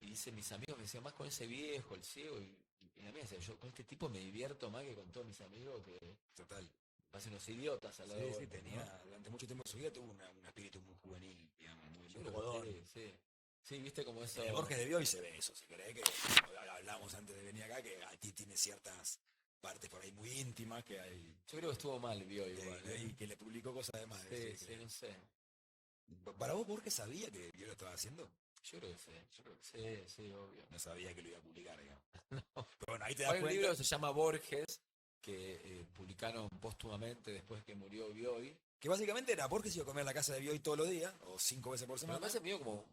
y dice, mis amigos me decían, más con ese viejo, el ciego, y a mí me decía, yo con este tipo me divierto más que con todos mis amigos, que Total. pasan unos idiotas al lado de Sí, Borges, tenía, ¿no? durante mucho tiempo de su vida tuvo un espíritu muy juvenil, digamos, muy Yo creo que jugador. sí. Sí, viste como eso. En el Borges de Bioy se ve eso, si querés, que hablamos antes de venir acá, que aquí tiene ciertas partes por ahí muy íntimas que hay, Yo creo que estuvo mal, vio igual. y que le publicó cosas de más. Sí, no sé. ¿Para vos Borges sabía que yo lo estaba haciendo? Yo creo que sí, obvio. No sabía que lo iba a publicar, digamos. Pero bueno, ahí te das Hay un cuenta. libro que se llama Borges, que publicaron póstumamente después que murió Bioy. Que básicamente era Borges iba a comer a la casa de Bioy todos los días, o 5 veces por Pero me semana. parece medio como,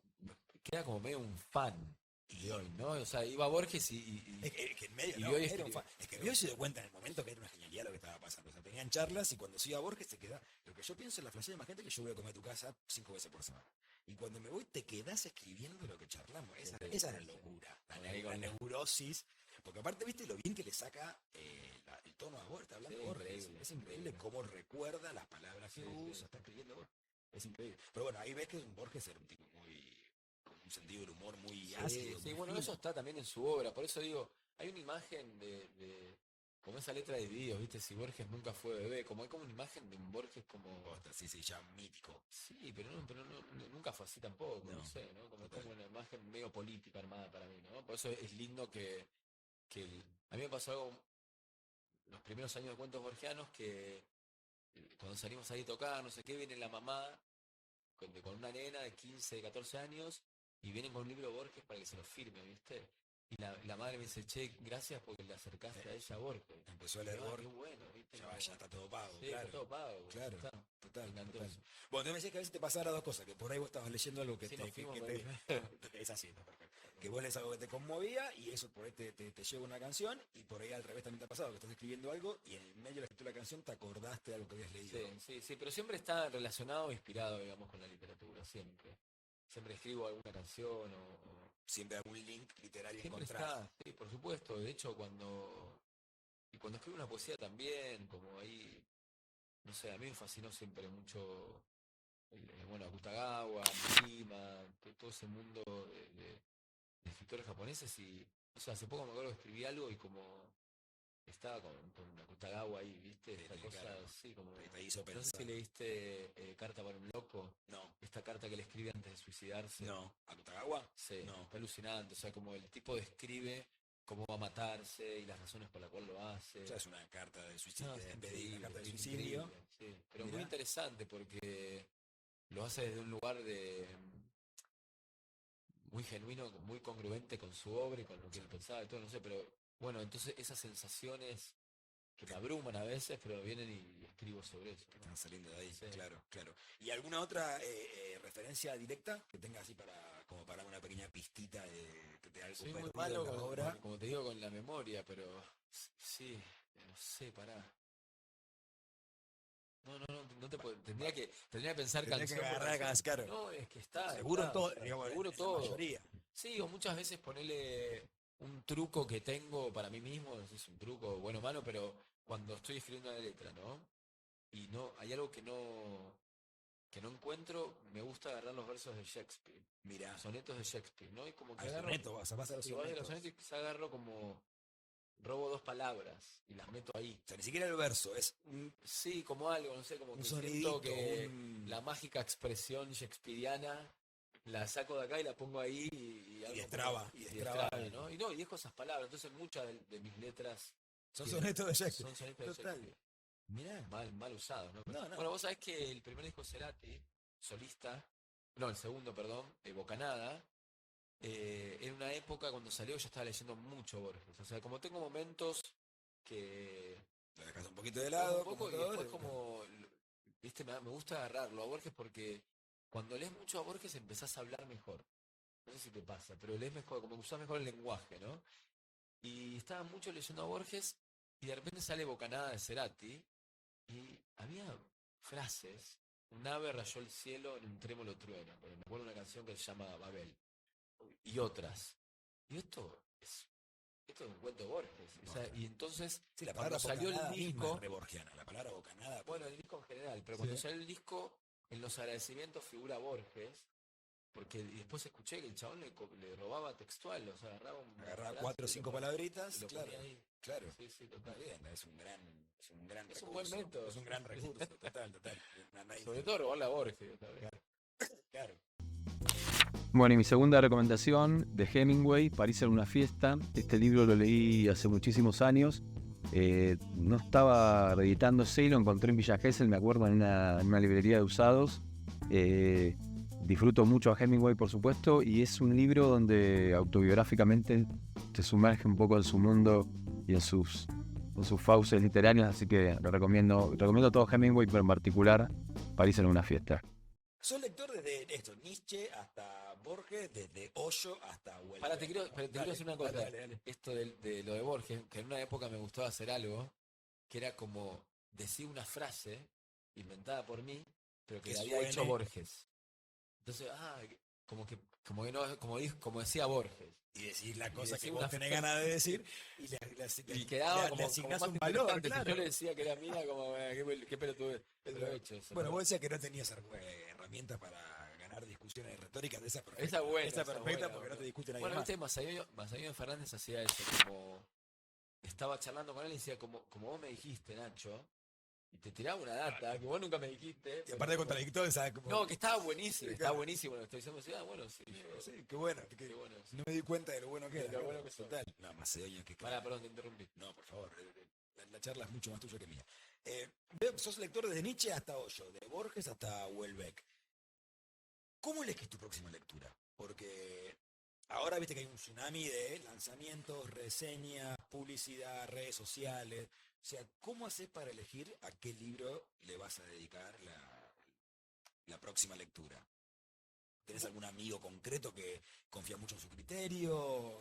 que era como medio un fan de Bioy, ¿no? O sea, iba Borges y Es que en medio, y no, Bioy era un escribió. fan. Es que Bioy se dio cuenta en el momento que era una genialidad lo que estaba pasando. O sea, tenían charlas y cuando se iba Borges se quedaba. Lo que yo pienso en la flashera de más gente que yo voy a comer a tu casa 5 veces por semana. Y cuando me voy te quedás escribiendo lo que charlamos. Esa es la locura, la neurosis. Porque aparte, viste lo bien que le saca el tono a Borges. Está hablando Sí, Borges. increíble, Es increíble cómo recuerda las palabras que Sí, usa, sí. está escribiendo Borges. Es increíble. Pero bueno, ahí ves que un Borges era un tipo con un sentido del humor muy ácido. Sí, muy bueno, fino. eso está también en su obra. Por eso digo, hay una imagen como esa letra de Divididos, ¿viste? Si Borges nunca fue bebé, como hay como una imagen de un Borges como... Posta, sí, ya mítico. Sí, pero nunca fue así tampoco, no No, sé, ¿no? Como total. una imagen medio política armada para mí, ¿no? Por eso es lindo a mí me pasó algo los primeros años de cuentos borgianos que cuando salimos ahí a tocar, no sé qué, viene la mamá con una nena de 15, de 14 años y vienen con un libro de Borges para que se lo firme, ¿viste? Y la madre me dice, che, gracias porque le acercaste a ella a Borges. Empezó a leer Qué Borges. bueno, ¿viste? Ya está todo pago, Sí, claro. está todo pago. Claro, está. total, Me encantó total. eso. Bueno, tú me decías que a veces te pasara dos cosas, que por ahí vos estabas leyendo algo que Sí, te... nos fuimos es así, ¿no? Perfecto. Que vos lees algo que te conmovía y eso por ahí te lleva una canción y por ahí al revés también te ha pasado, que estás escribiendo algo y en el medio de la escritura de la canción te acordaste de algo que habías leído. Sí, pero siempre está relacionado o inspirado, digamos, con la literatura, siempre. Siempre escribo alguna canción o Siempre algún link literario siempre encontrás. está, sí, por supuesto. De hecho, cuando escribo una poesía también, como ahí, no sé, a mí me fascinó siempre mucho, bueno, Akutagawa, Mishima, todo ese mundo de escritores japoneses y, o sea, hace poco me acuerdo que escribí algo y como estaba con Akutagawa ahí, ¿viste? Esta cosa, claro. sí, como... Te hizo No sé pensar. si leíste Carta para un loco, No, esta carta que le escribe antes de suicidarse. no. ¿Akutagawa? Sí, No. está alucinante, o sea, como el tipo describe cómo va a matarse y las razones por las cuales lo hace. O sea, es una carta de suicidio, No, es de increíble, una carta de es suicidio. increíble, sí. pero Mirá. muy interesante porque lo hace desde un lugar de muy genuino, muy congruente con su obra y con lo que él pensaba y todo, no sé, pero bueno, entonces esas sensaciones que me abruman a veces, pero vienen y escribo sobre eso, Que ¿no? están saliendo de ahí, Sí. claro, claro. ¿Y alguna otra referencia directa que tenga así como para una pequeña pistita de algo Soy muy perdido malo, en la obra? como te digo, con la memoria, pero sí, no sé, pará. No te puedo, tendría que pensar Tendría que canción por agarrar canción. claro. No, es que está, Seguro en está, todo, está, digamos, seguro en la todo. mayoría. Sí, o muchas veces ponerle un truco que tengo para mí mismo, no sé si es un truco bueno o malo, pero cuando estoy escribiendo una letra, ¿no? Y no, hay algo que no encuentro, me gusta agarrar los versos de Shakespeare, Mira, sonetos de Shakespeare, ¿no? Y como que al agarro, soneto, vas a pasar los si vas de los sonetos. sonetos y quizá agarro como, robo dos palabras y las meto ahí. O sea, ni siquiera el verso, es Sí, como algo, no sé, como un que siento sonidito, que la mágica expresión shakespeariana la saco de acá y la pongo ahí y algo y y destraba. destraba, ¿no? Y no, y dejo esas palabras, entonces muchas de mis letras Son tienen- sonetos de Shakespeare. son sonetos de Total. Shakespeare, Mirá. mal usados, ¿no? No, no. Bueno, vos sabés que el primer disco de Cerati, solista, no, el segundo, perdón, Bocanada, en una época cuando salió yo estaba leyendo mucho Borges, o sea, como tengo momentos que Lo dejas un poquito de lo dejo un lado, como poco y todo. después como, viste, me gusta agarrarlo a Borges porque cuando lees mucho a Borges empezás a hablar mejor. No sé si te pasa, pero lees mejor, como que usás mejor el lenguaje, ¿no? Y estaba mucho leyendo a Borges y de repente sale Bocanada de Cerati y había frases, un ave rayó el cielo en un trémolo trueno, porque me acuerdo de una canción que se llama Babel, y otras. Y esto es un cuento de Borges. O sea, y entonces, Sí, la palabra cuando salió el bocanada misma es disco, re borgiana. La palabra bocanada. bueno, el disco en general, pero Sí. cuando salió el disco, en los agradecimientos figura Borges, porque y después escuché que el chabón le robaba textual, o sea, agarraba una Agarraba frase 4 o y 5 palabritas, y lo claro. ponía ahí. Claro. Sí, sí, Está total. bien, es un gran Es un recurso. buen método. Es un gran recurso, total. Sobre todo robarle a Borges. ¿Sabes? Claro. Bueno, y mi segunda recomendación de Hemingway, París en una fiesta. Este libro lo leí hace muchísimos años. No estaba reeditándose y lo encontré en Villa Gesell, me acuerdo, en una librería de usados. Disfruto mucho a Hemingway, por supuesto, y es un libro donde autobiográficamente te sumerge un poco en su mundo y en sus fauces literarias, así que lo recomiendo todo Hemingway, pero en particular París en una fiesta. Sos lector desde esto, Nietzsche hasta Borges, desde Hoyo hasta Welbeck. Para, te quiero decir una cosa. Dale. Esto de lo de Borges, que en una época me gustaba hacer algo, que era como decir una frase inventada por mí, pero que Que le había hecho suene. Borges. Entonces, como decía Borges. Y decir la Y cosa que decir vos una tenés frase. ganas de decir Y quedaba como asignás más un valor, interesante. claro. Si yo le decía que era mía, como, qué pelotudo, lo he hecho. Eso, Bueno, ¿no? vos decías que no tenías herramientas para ganar discusiones retóricas de esa perfecta. Esa es buena. Esa perfecta buena, porque no boludo. te discute nadie Bueno, más. viste, Masaño Fernández hacía eso, como estaba charlando con él y decía, como vos me dijiste, Nacho, y te tiraba una data que vos nunca me dijiste. Y aparte contradictorio, ¿sabes? Como, No, que estaba buenísimo, Sí, estaba claro. buenísimo lo que estoy diciendo. Decía, bueno, sí, sí, qué bueno. qué bueno. Sí. No me di cuenta de lo bueno que De era. lo bueno que sos. Total. No, Macedonio, que Pará, perdón, te interrumpí. No, por favor. La charla es mucho más tuya que mía. Sos lector desde Nietzsche hasta Hoyo, de Borges hasta Welbeck. ¿Cómo elegís tu próxima lectura? Porque ahora viste que hay un tsunami de lanzamientos, reseñas, publicidad, redes sociales. O sea, ¿cómo haces para elegir a qué libro le vas a dedicar la próxima lectura? ¿Tenés algún amigo concreto que confía mucho en su criterio?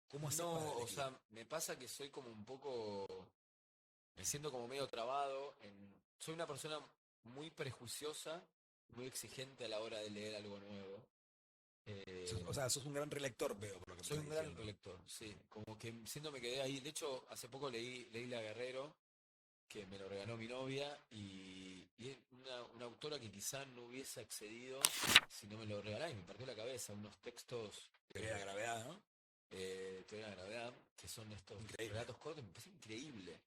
¿Cómo haces para No, o elegir? sea, me pasa que soy como un poco, me siento como medio trabado. Soy una persona muy prejuiciosa, muy exigente a la hora de leer algo nuevo. O sea, sos un gran relector, veo, por lo que me Soy estás un gran diciendo. lector, sí. Como que siento me quedé ahí. De hecho, hace poco leí La Guerrero, que me lo regaló mi novia, y es una autora que quizá no hubiese accedido si no me lo regalaba y me partió la cabeza. Unos textos, Teoría de la gravedad, ¿no? Teoría de la gravedad, que son estos Increíble. relatos cortos, me parece increíble.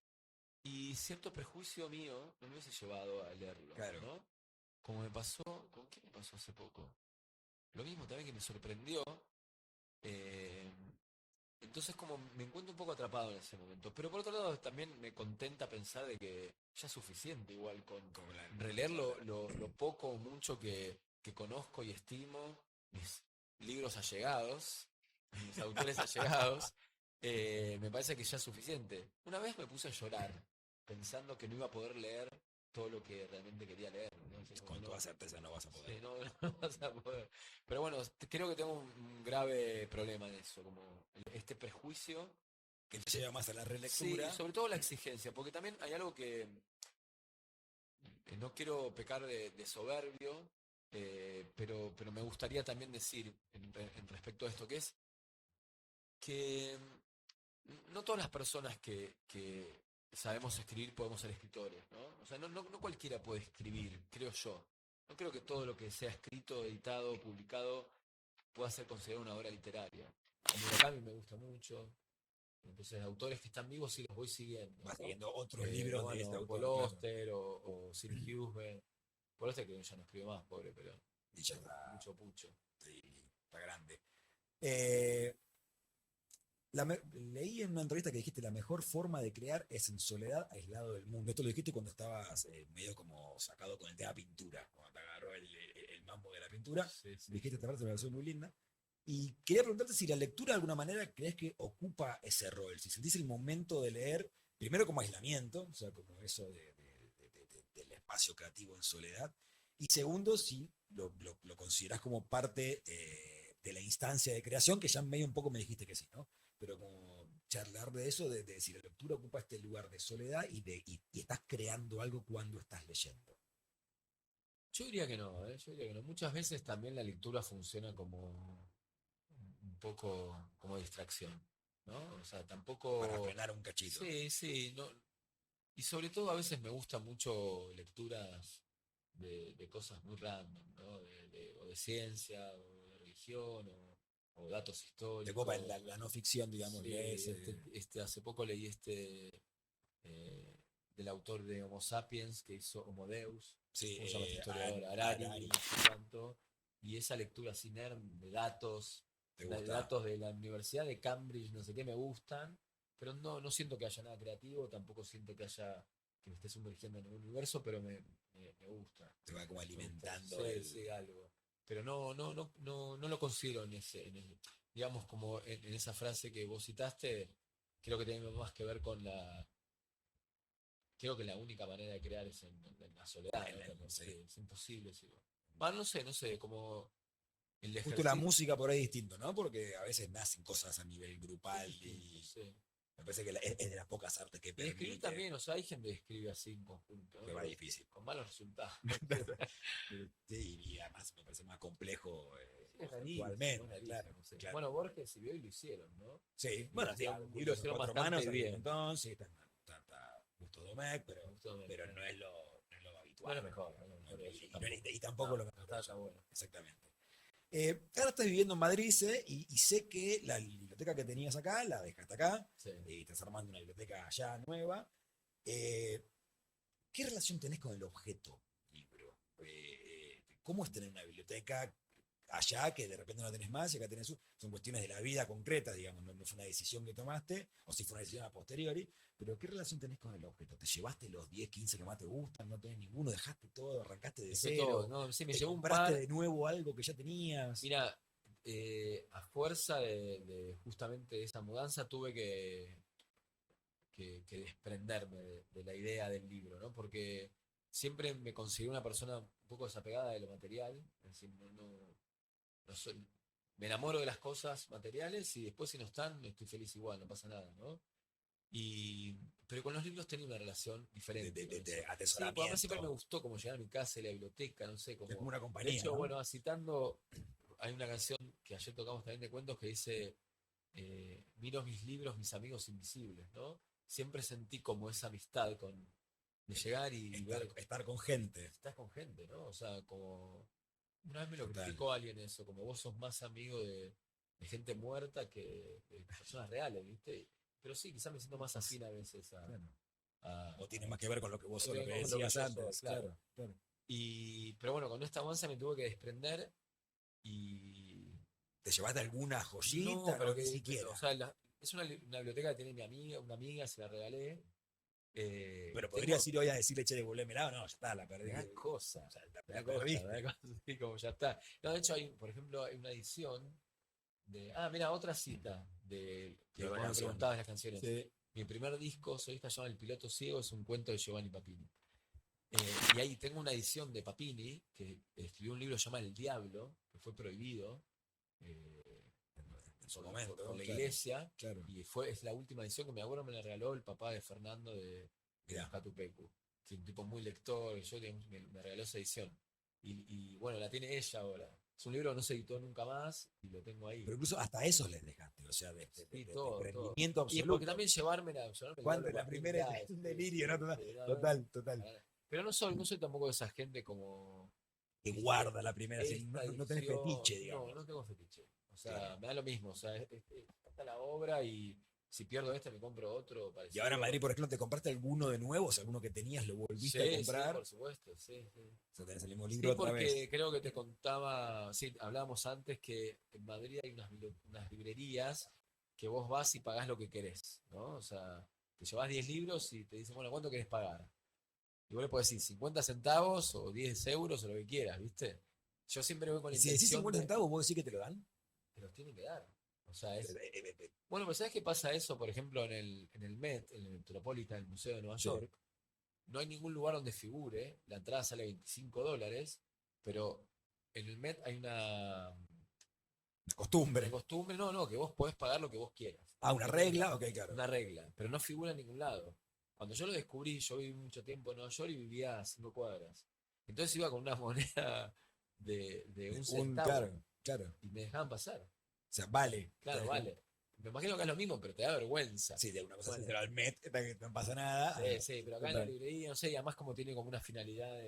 Y cierto prejuicio mío no me hubiese llevado a leerlo, Claro. ¿no? Como me pasó, ¿con qué me pasó hace poco? Lo mismo también que me sorprendió, eh, Entonces como me encuentro un poco atrapado en ese momento. Pero por otro lado también me contenta pensar de que ya es suficiente igual con releer lo poco o mucho que conozco y estimo, mis libros allegados, mis autores allegados, me parece que ya es suficiente. Una vez me puse a llorar pensando que no iba a poder leer todo lo que realmente quería leer. ¿No? Entonces, Con como, toda no, certeza no vas a poder. sí, no, no vas a poder. Pero bueno, creo que tengo un grave problema en eso, como este prejuicio. Que te lleva más a la Sí, relectura. sobre todo la exigencia, porque también hay algo que no quiero pecar de soberbio, pero me gustaría también decir en respecto a esto, que es que no todas las personas que sabemos escribir podemos ser escritores, ¿no? O sea, no cualquiera puede escribir, creo yo. No creo que todo lo que sea escrito, editado, publicado pueda ser considerado una obra literaria. A Murakami me gusta mucho, entonces autores que están vivos sí los voy siguiendo, Vas ¿no? siguiendo otros libros de este Bueno, Paul autor, claro. Auster o Sir Husband. Paul Auster que ya no escribe más, pobre, pero Y ya está, mucho pucho. está grande. Leí en una entrevista que dijiste la mejor forma de crear es en soledad, aislado del mundo. Esto lo dijiste cuando estabas medio como sacado con el tema pintura, cuando te agarró el mambo de la pintura. Sí, sí, Dijiste sí. esta frase, me pareció muy linda. Y quería preguntarte si la lectura de alguna manera crees que ocupa ese rol, si sentís el momento de leer, primero como aislamiento, o sea, como eso del espacio creativo en soledad, y segundo, si lo considerás como parte de la instancia de creación, que ya medio un poco me dijiste que sí, ¿no? Pero como charlar de eso, de decir, la lectura ocupa este lugar de soledad y estás creando algo cuando estás leyendo. Yo diría que no, ¿eh? Yo diría que no. Muchas veces también la lectura funciona como un poco como distracción, ¿no? O sea, Para tampoco. frenar un cachito. Sí, sí, no. Y sobre todo a veces me gustan mucho lecturas de cosas muy random, ¿no? O de ciencia, o de religión, o datos Te copa históricos. la no ficción, digamos, Sí, lees. hace poco leí del autor de Homo Sapiens que hizo Homo Deus, Sí, ¿cómo se llama este historiador? Harari, Harari. no sé cuánto, y esa lectura sin nerd de datos, ¿Te de gusta? datos de la Universidad de Cambridge, no sé qué, me gustan, pero no siento que haya nada creativo, tampoco siento que me esté sumergiendo en un universo, pero me gusta. Te va como Me gusta. alimentando Sí, sí, algo. Pero no lo considero digamos, como en esa frase que vos citaste, creo que tiene más que ver con creo que la única manera de crear es en la soledad, ¿no? También, sí. sí, es imposible, sí. No sé, como el Justo la ejercicio. música por ahí es distinto, ¿no? Porque a veces nacen cosas a nivel Es grupal distinto, y sí. me parece que es de las pocas artes que Y escribir permite, también, o sea, hay gente que escribe así en conjunto, ¿no? que va difícil. Con malos resultados. Sí, y además me parece más complejo Sí, es rarísimo, actualmente, es claro, rarísimo, sí. claro. Bueno, Borges y y lo hicieron, ¿no? Sí, Y bueno, lo sí, hicieron, lo libros en hicieron cuatro bastante manos, hay un bien. montón, sí, está Gusto Domecq, Me gustó, pero me- no es lo No habitual. es lo mejor, no es lo mejor de ellos Y tampoco lo No, mejor. está bueno. Exactamente. Ahora estás viviendo en Madrid, ¿eh? Y sé que la biblioteca que tenías acá la dejaste acá Sí. y estás armando una biblioteca allá nueva. Eh, ¿Qué relación tenés con el objeto libro? ¿Cómo es tener una biblioteca allá que de repente no tenés más y acá tenés? Son cuestiones de la vida concreta, digamos, no fue una decisión que tomaste, o si fue una decisión a posteriori, pero ¿qué relación tenés con el objeto? ¿Te llevaste los 10, 15 que más te gustan? ¿No tenés ninguno? ¿Dejaste todo? ¿Arrancaste de Dejé cero? todo, no, sí, me ¿Te llevó un compraste par. de nuevo algo que ya tenías? Mira, a fuerza de justamente esa mudanza tuve que desprenderme de la idea del libro, ¿no? Porque siempre me consideré una persona un poco desapegada de lo material, es decir, no soy, me enamoro de las cosas materiales y después si no están, estoy feliz igual, no pasa nada, ¿no? Pero con los libros tenía una relación diferente. De Con eso. Sí, porque además siempre me atesoramiento. gustó como llegar a mi casa y la biblioteca, no sé, Es como como. una De compañía, hecho, ¿no? bueno, citando, hay una canción que ayer tocamos también de cuentos que dice, miro mis libros, mis amigos invisibles, ¿no? Siempre sentí como esa amistad de llegar y ver, Estar con gente. estás con gente, ¿no? O sea, como, una vez me lo Total. criticó alguien eso, como vos sos más amigo de gente muerta que de personas reales, ¿viste? Pero sí, quizás me siento más afín a veces Claro. a- O tiene más que ver con lo que vos sos, lo que con lo que decías yo soy, antes. claro. Claro, claro. Pero bueno, con esta avanza me tuve que desprender y ¿Te llevaste alguna no, joyita? pero No, ni siquiera. o sea, es una biblioteca que tiene mi amiga, una amiga, se la regalé. Pero podrías ir hoy a decirle, che, devolvémela, o no, ya está, la perdí. Me da cosa, O sea, me da como cosa, viste. me da cosa, sí, como ya está. No, de hecho, por ejemplo, hay una edición de. Ah, mira, otra cita de que De vos me Buenos preguntabas las canciones. Sí. Mi primer disco solista se llama El Piloto Ciego, es un cuento de Giovanni Papini. Y ahí tengo una edición de Papini, que escribió un libro que se llama El Diablo, que fue prohibido En su momento. por la claro, iglesia, Claro. y es la última edición que me acuerdo me la regaló el papá de Fernando de Mirá. Catupecu, que es un tipo muy lector, y yo digamos, me regaló esa edición. Y bueno, la tiene ella ahora. Es un libro que no se editó nunca más y lo tengo ahí. Pero incluso hasta eso les dejaste, o sea, Sí, todo, desprendimiento Y porque absoluto. también llevarme el Cuando diablo la con primera humildad, es un sí, delirio, ¿no? sí, Total. Pero no soy tampoco de esa gente como. Que ¿Viste? guarda la primera, así, Esta no tenés edición, fetiche, digamos. No tengo fetiche. O sea, Claro. me da lo mismo. O sea, está la obra y si pierdo este me compro otro Y parecido. ahora en Madrid, por ejemplo, ¿te compraste alguno de nuevo? O sea, alguno que tenías, lo volviste a Sí, comprar. por supuesto, sí. O sea, tenés el mismo Sí, libro otra porque vez. creo que te contaba, sí, hablábamos antes que en Madrid hay unas librerías que vos vas y pagás lo que querés, ¿no? O sea, te llevas 10 libros y te dicen, bueno, ¿cuánto querés pagar? Y vos le podés decir 50 centavos o 10 euros o lo que quieras, ¿viste? Yo siempre voy con Y la si decís intención 50 de. centavos, ¿vos decís que te lo dan? Te los tienen que dar. O sea, es. Eh, Bueno, pues ¿sabes qué pasa eso, por ejemplo, en el Met, en el Metropolitan, el Museo de Nueva Sí. York? No hay ningún lugar donde figure, la entrada sale $25, pero en el Met hay una Costumbre. costumbre, no, que vos podés pagar lo que vos quieras. Ah, una regla, ok, claro. Una regla, pero no figura en ningún lado. Cuando yo lo descubrí, yo viví mucho tiempo en Nueva York y vivía a 5 cuadras. Entonces iba con una moneda de un centavo Claro. y me dejaban pasar. O sea, vale. Claro, vale. Me imagino que es lo mismo, pero te da vergüenza. Sí, de alguna cosa Bueno. así, pero al Met, no pasa nada. Sí, pero acá en la Total. librería, no sé, y además como tiene como una finalidad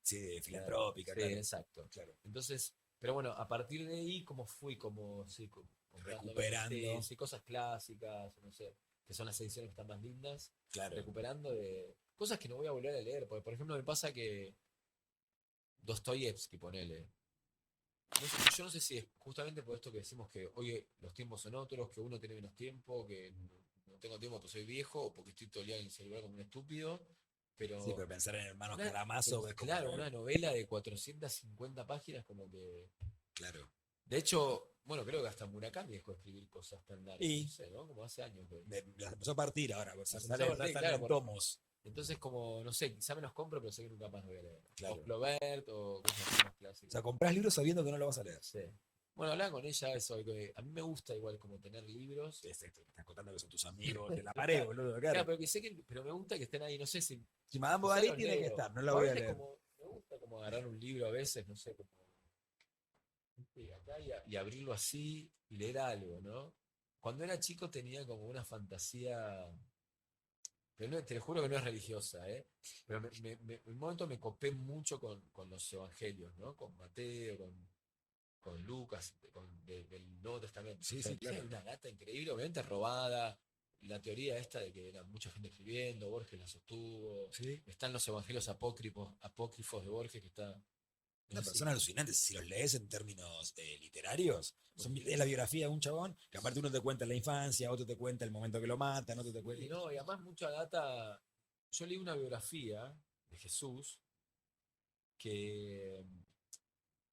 Sí, de filantrópica, Sí, claro. exacto. Claro. Entonces, pero bueno, a partir de ahí, como fui, sí, comprando, Recuperando. sí, cosas clásicas, no sé, que son las ediciones que están más lindas, Claro. recuperando de cosas que no voy a volver a leer, porque por ejemplo me pasa que Dostoyevsky, ponele. Yo no sé si es justamente por esto que decimos que hoy los tiempos son otros, que uno tiene menos tiempo, que no tengo tiempo porque soy viejo, o porque estoy todo el día en el celular como un estúpido, pero. Sí, pero pensar en Hermanos Una- Karamazov es como. Claro, una novela de 450 páginas como que. Claro. De hecho, bueno, creo que hasta Murakami dejó de escribir cosas tan largas, Y- no sé, ¿no? Como hace años. Las empezó a partir ahora, pues, Las salen, empezó a partir, salen claro, en tomos. Entonces, como, no sé, quizá me los compro, pero sé que nunca más voy a leer. Claro. O Flaubert o cosas más O clásicas. sea, comprás libros sabiendo que no lo vas a leer. Sí. Bueno, hablaba con ella eso, que a mí me gusta igual como tener libros. Te estás contando que son tus amigos de la pared, boludo, claro. Claro, pero me gusta que estén ahí, no sé si. Si Madame quizá Bovary los tiene que leo. estar, no la O a voy a veces leer. me gusta como agarrar un libro a veces, no sé, como. Sí, acá y abrirlo así y leer algo, ¿no? Cuando era chico tenía como una fantasía, pero te lo juro que no es religiosa, ¿eh? Pero en un momento me copé mucho con los evangelios, ¿no? Con Mateo, con Lucas, del Nuevo Testamento. Sí, O sea, sí, claro. hay una data increíble, obviamente robada. La teoría esta de que era mucha gente escribiendo, Borges la sostuvo. Sí. Están los evangelios apócrifos de Borges que está. Una no sé persona alucinante, si los lees en términos literarios, es la biografía de un chabón, que aparte uno te cuenta la infancia, otro te cuenta el momento que lo matan, otro te Y cuenta. no, y además mucha data. Yo leí una biografía de Jesús que,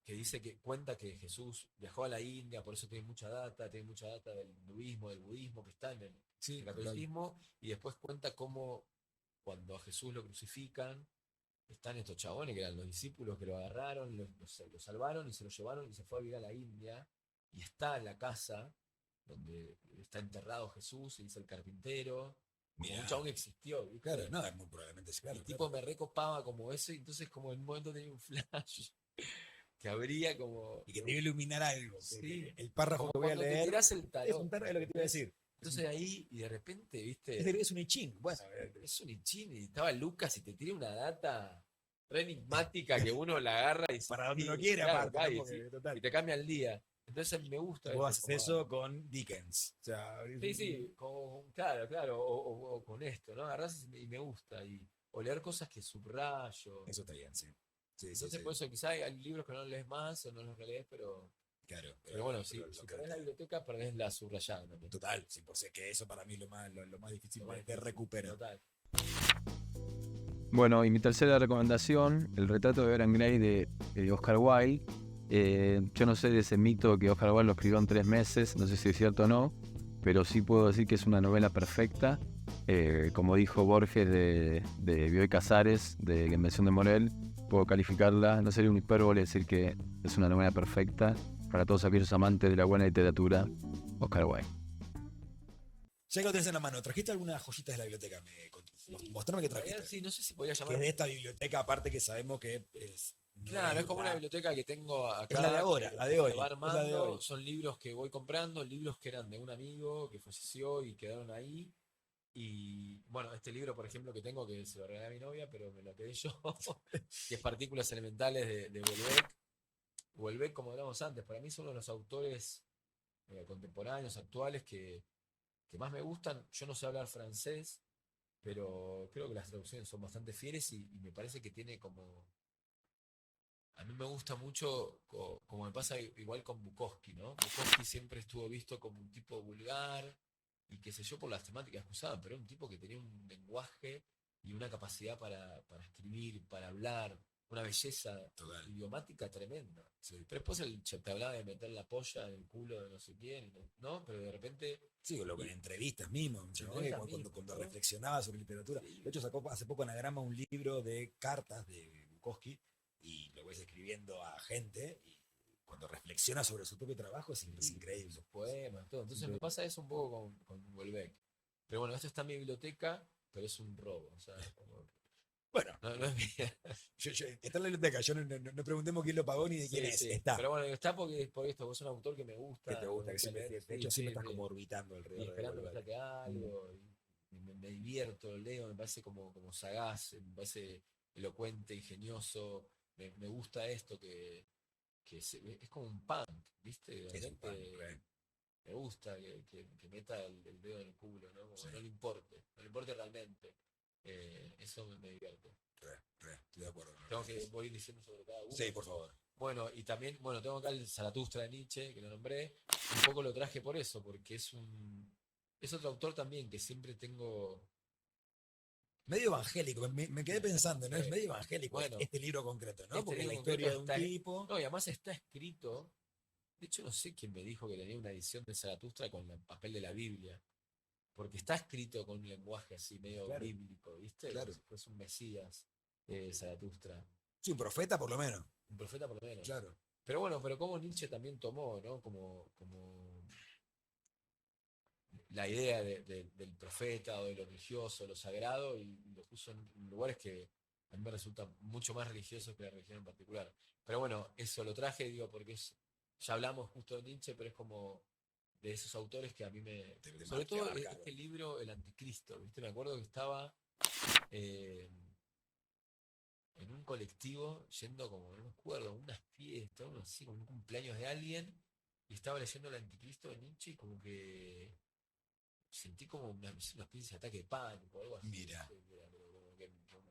que dice que cuenta que Jesús viajó a la India, por eso tiene mucha data del hinduismo, del budismo que está en el Sí, catolicismo, y después cuenta cómo cuando a Jesús lo crucifican, están estos chabones que eran los discípulos que lo agarraron, lo salvaron y se lo llevaron y se fue a vivir a la India, y está en la casa donde está enterrado Jesús, y dice el carpintero, como Mirá. un chabón que existió, ¿viste? Claro, no, es muy probablemente sí, claro. El tipo me recopaba como eso, y entonces como en un momento tenía un flash que abría como. Y que te iba a iluminar algo. Sí. El párrafo Como que voy a cuando te leer tirás el es talón. es lo que te iba a decir. Entonces ahí, y de repente, viste, Es un I Ching. Bueno, es un hinchín, y estaba Lucas y te tira una data re enigmática que uno la agarra y para donde sí, uno quiere, claro, aparte. va, ¿no? y, Porque, total. y te cambia el día. Entonces me gusta. Vos eso, haces como- eso con Dickens. O sea, Sí, claro, o con esto, ¿no? Agarrás y me gusta. O leer cosas que subrayo. Eso está bien, sí. Sí, sí, Entonces, sí. por eso quizá hay libros que no lees más o no los relees, pero Claro. Pero bueno, si lo perdés la biblioteca, perdés la subrayada también. total, 100%, que eso para mí es lo más difícil Lo más de difícil, recuperar. Total. Bueno, y mi tercera recomendación, El retrato de Dorian Gray de Oscar Wilde. Yo no sé de ese mito que Oscar Wilde lo escribió en 3 meses, no sé si es cierto o no, pero sí puedo decir que es una novela perfecta. Como dijo Borges de Bioy Casares, de La Invención de Morel, puedo calificarla, no sería un hipérbole decir que es una novela perfecta para todos aquellos amantes de la buena literatura, Oscar Wilde. Ya que lo tenés en la mano, ¿trajiste algunas joyitas de la biblioteca? Mostrame qué En realidad, trajiste. sí, no sé si podía Que llamar. es de esta biblioteca, aparte que sabemos que Claro, es como una biblioteca que tengo acá. Es la de ahora, que la de hoy. se va Es la de armando. hoy. Son libros que voy comprando, libros que eran de un amigo que falleció y quedaron ahí. Y bueno, este libro, por ejemplo, que tengo, que se lo regalé a mi novia, pero me lo quedé yo, que es Partículas Elementales de Houellebecq. Houellebecq, como hablamos antes, para mí es uno de los autores contemporáneos, actuales, que más me gustan. Yo no sé hablar francés, pero creo que las traducciones son bastante fieles y me parece que tiene como... A mí me gusta mucho, como me pasa igual con Bukowski, ¿no? Bukowski siempre estuvo visto como un tipo vulgar y qué sé yo por las temáticas que usaba, pero era un tipo que tenía un lenguaje y una capacidad para escribir, para hablar, una belleza Total. idiomática tremenda. Pero después te hablaba de meter la polla en el culo de no sé quién, ¿no? Pero de repente... Sí, con lo que en entrevistas mismo, ¿no? Entrevistas Cuando, mismo, cuando ¿no? reflexionaba sobre literatura. Sí. De hecho, sacó hace poco Anagrama un libro de cartas de Bukowski y lo ves escribiendo a gente y cuando reflexiona sobre su propio trabajo es increíble. Sus poemas, todo. Entonces me Increíble. pasa eso un poco con Houellebecq. Pero bueno, esto está en mi biblioteca, pero es un robo. O sea, Bueno, no es mía. está en la biblioteca, yo no preguntemos quién lo pagó ni de quién Sí, es. sí. Está. Pero bueno, está porque esto es un autor que me gusta. Que te gusta, me que siempre, leer. de hecho siempre estás como orbitando Y alrededor de esperando que Houellebecq. saque algo. Y me divierto, lo leo, me parece como sagaz, me parece elocuente, ingenioso. Me gusta esto es como un punk, ¿viste? De Es un pan, repente, me gusta que meta el dedo en el culo, ¿no? Como Sí. no le importe realmente. Eso me divierte. Estoy de acuerdo. Voy diciendo sobre cada uno. Sí, por favor. Bueno, y también, tengo acá el Zaratustra de Nietzsche, que lo nombré. Un poco lo traje por eso, porque es otro autor también que siempre tengo. Medio evangélico, me quedé pensando, ¿no? Es medio evangélico Bueno, este libro concreto, ¿no? este Porque es libro la concreto historia de un tipo. No, y además está escrito. De hecho, no sé quién me dijo que tenía una edición de Zaratustra con el papel de la Biblia. Porque está escrito con un lenguaje así medio Claro. bíblico, ¿viste? Claro. Como si fuese un Mesías, Zaratustra. Sí, un profeta por lo menos. Un profeta por lo menos. Claro. Pero bueno, pero como Nietzsche también tomó, ¿no? Como la idea del profeta o de lo religioso, lo sagrado, y lo puso en lugares que a mí me resultan mucho más religiosos que la religión en particular. Pero bueno, eso lo traje, digo, porque ya hablamos justo de Nietzsche, pero es como de esos autores que a mí sobre todo este libro, El Anticristo, ¿viste? Me acuerdo que estaba en un colectivo yendo como, no me acuerdo, a una fiesta, así, como un cumpleaños de alguien, y estaba leyendo El Anticristo de Nietzsche y como que sentí como una especie de ataque de pánico o algo así. Mira.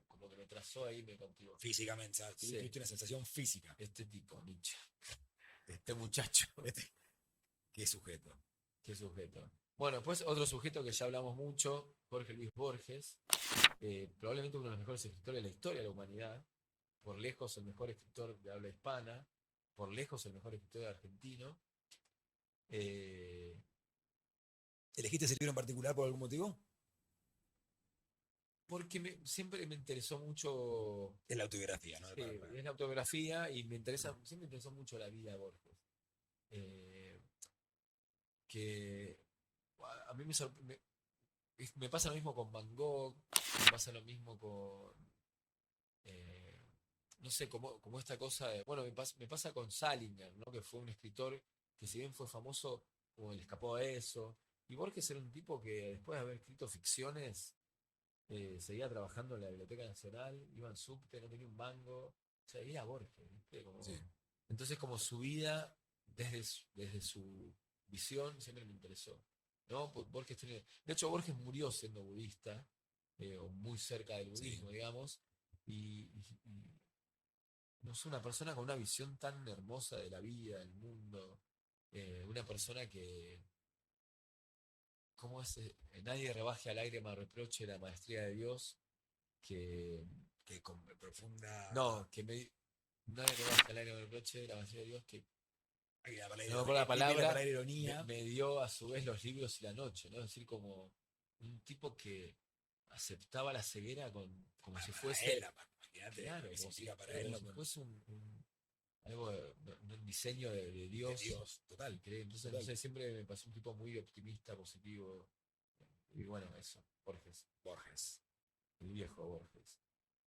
Como que me trazó ahí, me cautivó. Físicamente, ¿sabes? Sí. Tuviste una sensación física. Este tipo, Nietzsche. Este muchacho. Qué sujeto. Qué sujeto. Bueno, después otro sujeto que ya hablamos mucho, Jorge Luis Borges, probablemente uno de los mejores escritores de la historia de la humanidad, por lejos el mejor escritor de habla hispana, por lejos el mejor escritor argentino. ¿Elegiste ese libro en particular por algún motivo? Porque siempre me interesó mucho. Es la autobiografía, ¿no? Sí, es la autobiografía y siempre me interesó mucho la vida de Borges. Que a mí me pasa lo mismo con Van Gogh, me pasa lo mismo con. No sé, como esta cosa de. Bueno, me pasa con Salinger, ¿no? Que fue un escritor que, si bien fue famoso, como le escapó a eso. Y Borges era un tipo que, después de haber escrito ficciones, seguía trabajando en la Biblioteca Nacional, iba en subte, no tenía un mango. O sea, era Borges, ¿viste? Sí. Entonces, como su vida, desde su visión, siempre me interesó, ¿no? Borges de hecho, Borges murió siendo budista, o muy cerca del budismo, digamos, y no sé, una persona con una visión tan hermosa de la vida, del mundo, una persona que, ¿cómo es? Nadie rebaje al aire más reproche la maestría de Dios, que, Que con profunda. no, que nadie rebaje al aire más reproche la maestría de Dios, que Ay, la no me acuerdo la palabra, palabra, la ironía. me dio a su vez los libros y la noche, ¿no? Es decir, como un tipo que aceptaba la ceguera como si fuese, Imagínate claro, lo que como si, significa para pero él. como si fuese algo, un diseño de Dios. De Dios, total. Increíble. Entonces, Total. no sé, siempre me pasó un tipo muy optimista, positivo. Y bueno, eso, Borges. el viejo Borges.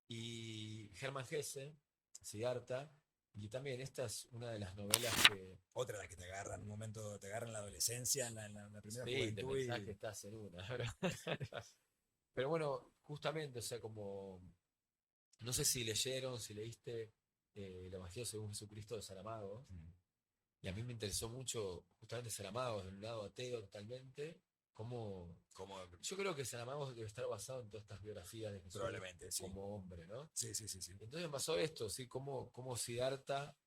Y Hermann Hesse, Siddhartha, y también esta es una de las novelas que, Otra de las que te agarran, un momento, te agarran en la adolescencia, en la primera sí, te juventud. pensás que estás en una, ¿verdad? Pero bueno, justamente, o sea, como, no sé si leyeron, si leíste El Evangelio según Jesucristo de Saramago, y a mí me interesó mucho justamente Saramago, de un lado ateo totalmente, como yo creo que Saramago debe estar basado en todas estas biografías de Jesús Probablemente, sí. como hombre, ¿no? Sí, sí, sí, sí. Entonces me pasó esto, ¿sí? Como Siddhartha,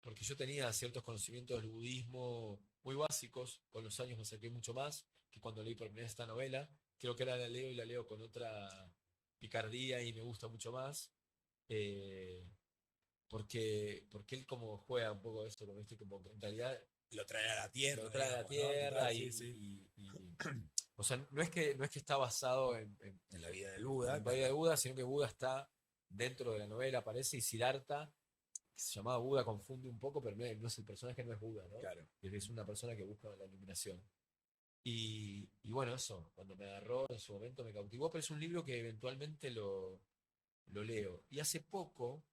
porque yo tenía ciertos conocimientos del budismo muy básicos, con los años me acerqué mucho más que cuando leí por primera vez esta novela. Creo que ahora la leo con otra picardía y me gusta mucho más. eh, porque él como juega un poco esto, como, ¿viste? Como que en realidad Lo trae a la tierra, lo trae a la digamos, ¿no? tierra Total, sí, sí. o sea, no es que está basado En la vida del en Buda. la vida de Buda, sino que Buda está dentro de la novela, aparece, y Siddhartha, que se llamaba Buda, confunde un poco, pero no es el personaje, no es Buda, ¿no? Claro. Es una persona que busca la iluminación. Y bueno, eso, cuando me agarró en su momento me cautivó, pero es un libro que eventualmente lo leo. Y hace poco,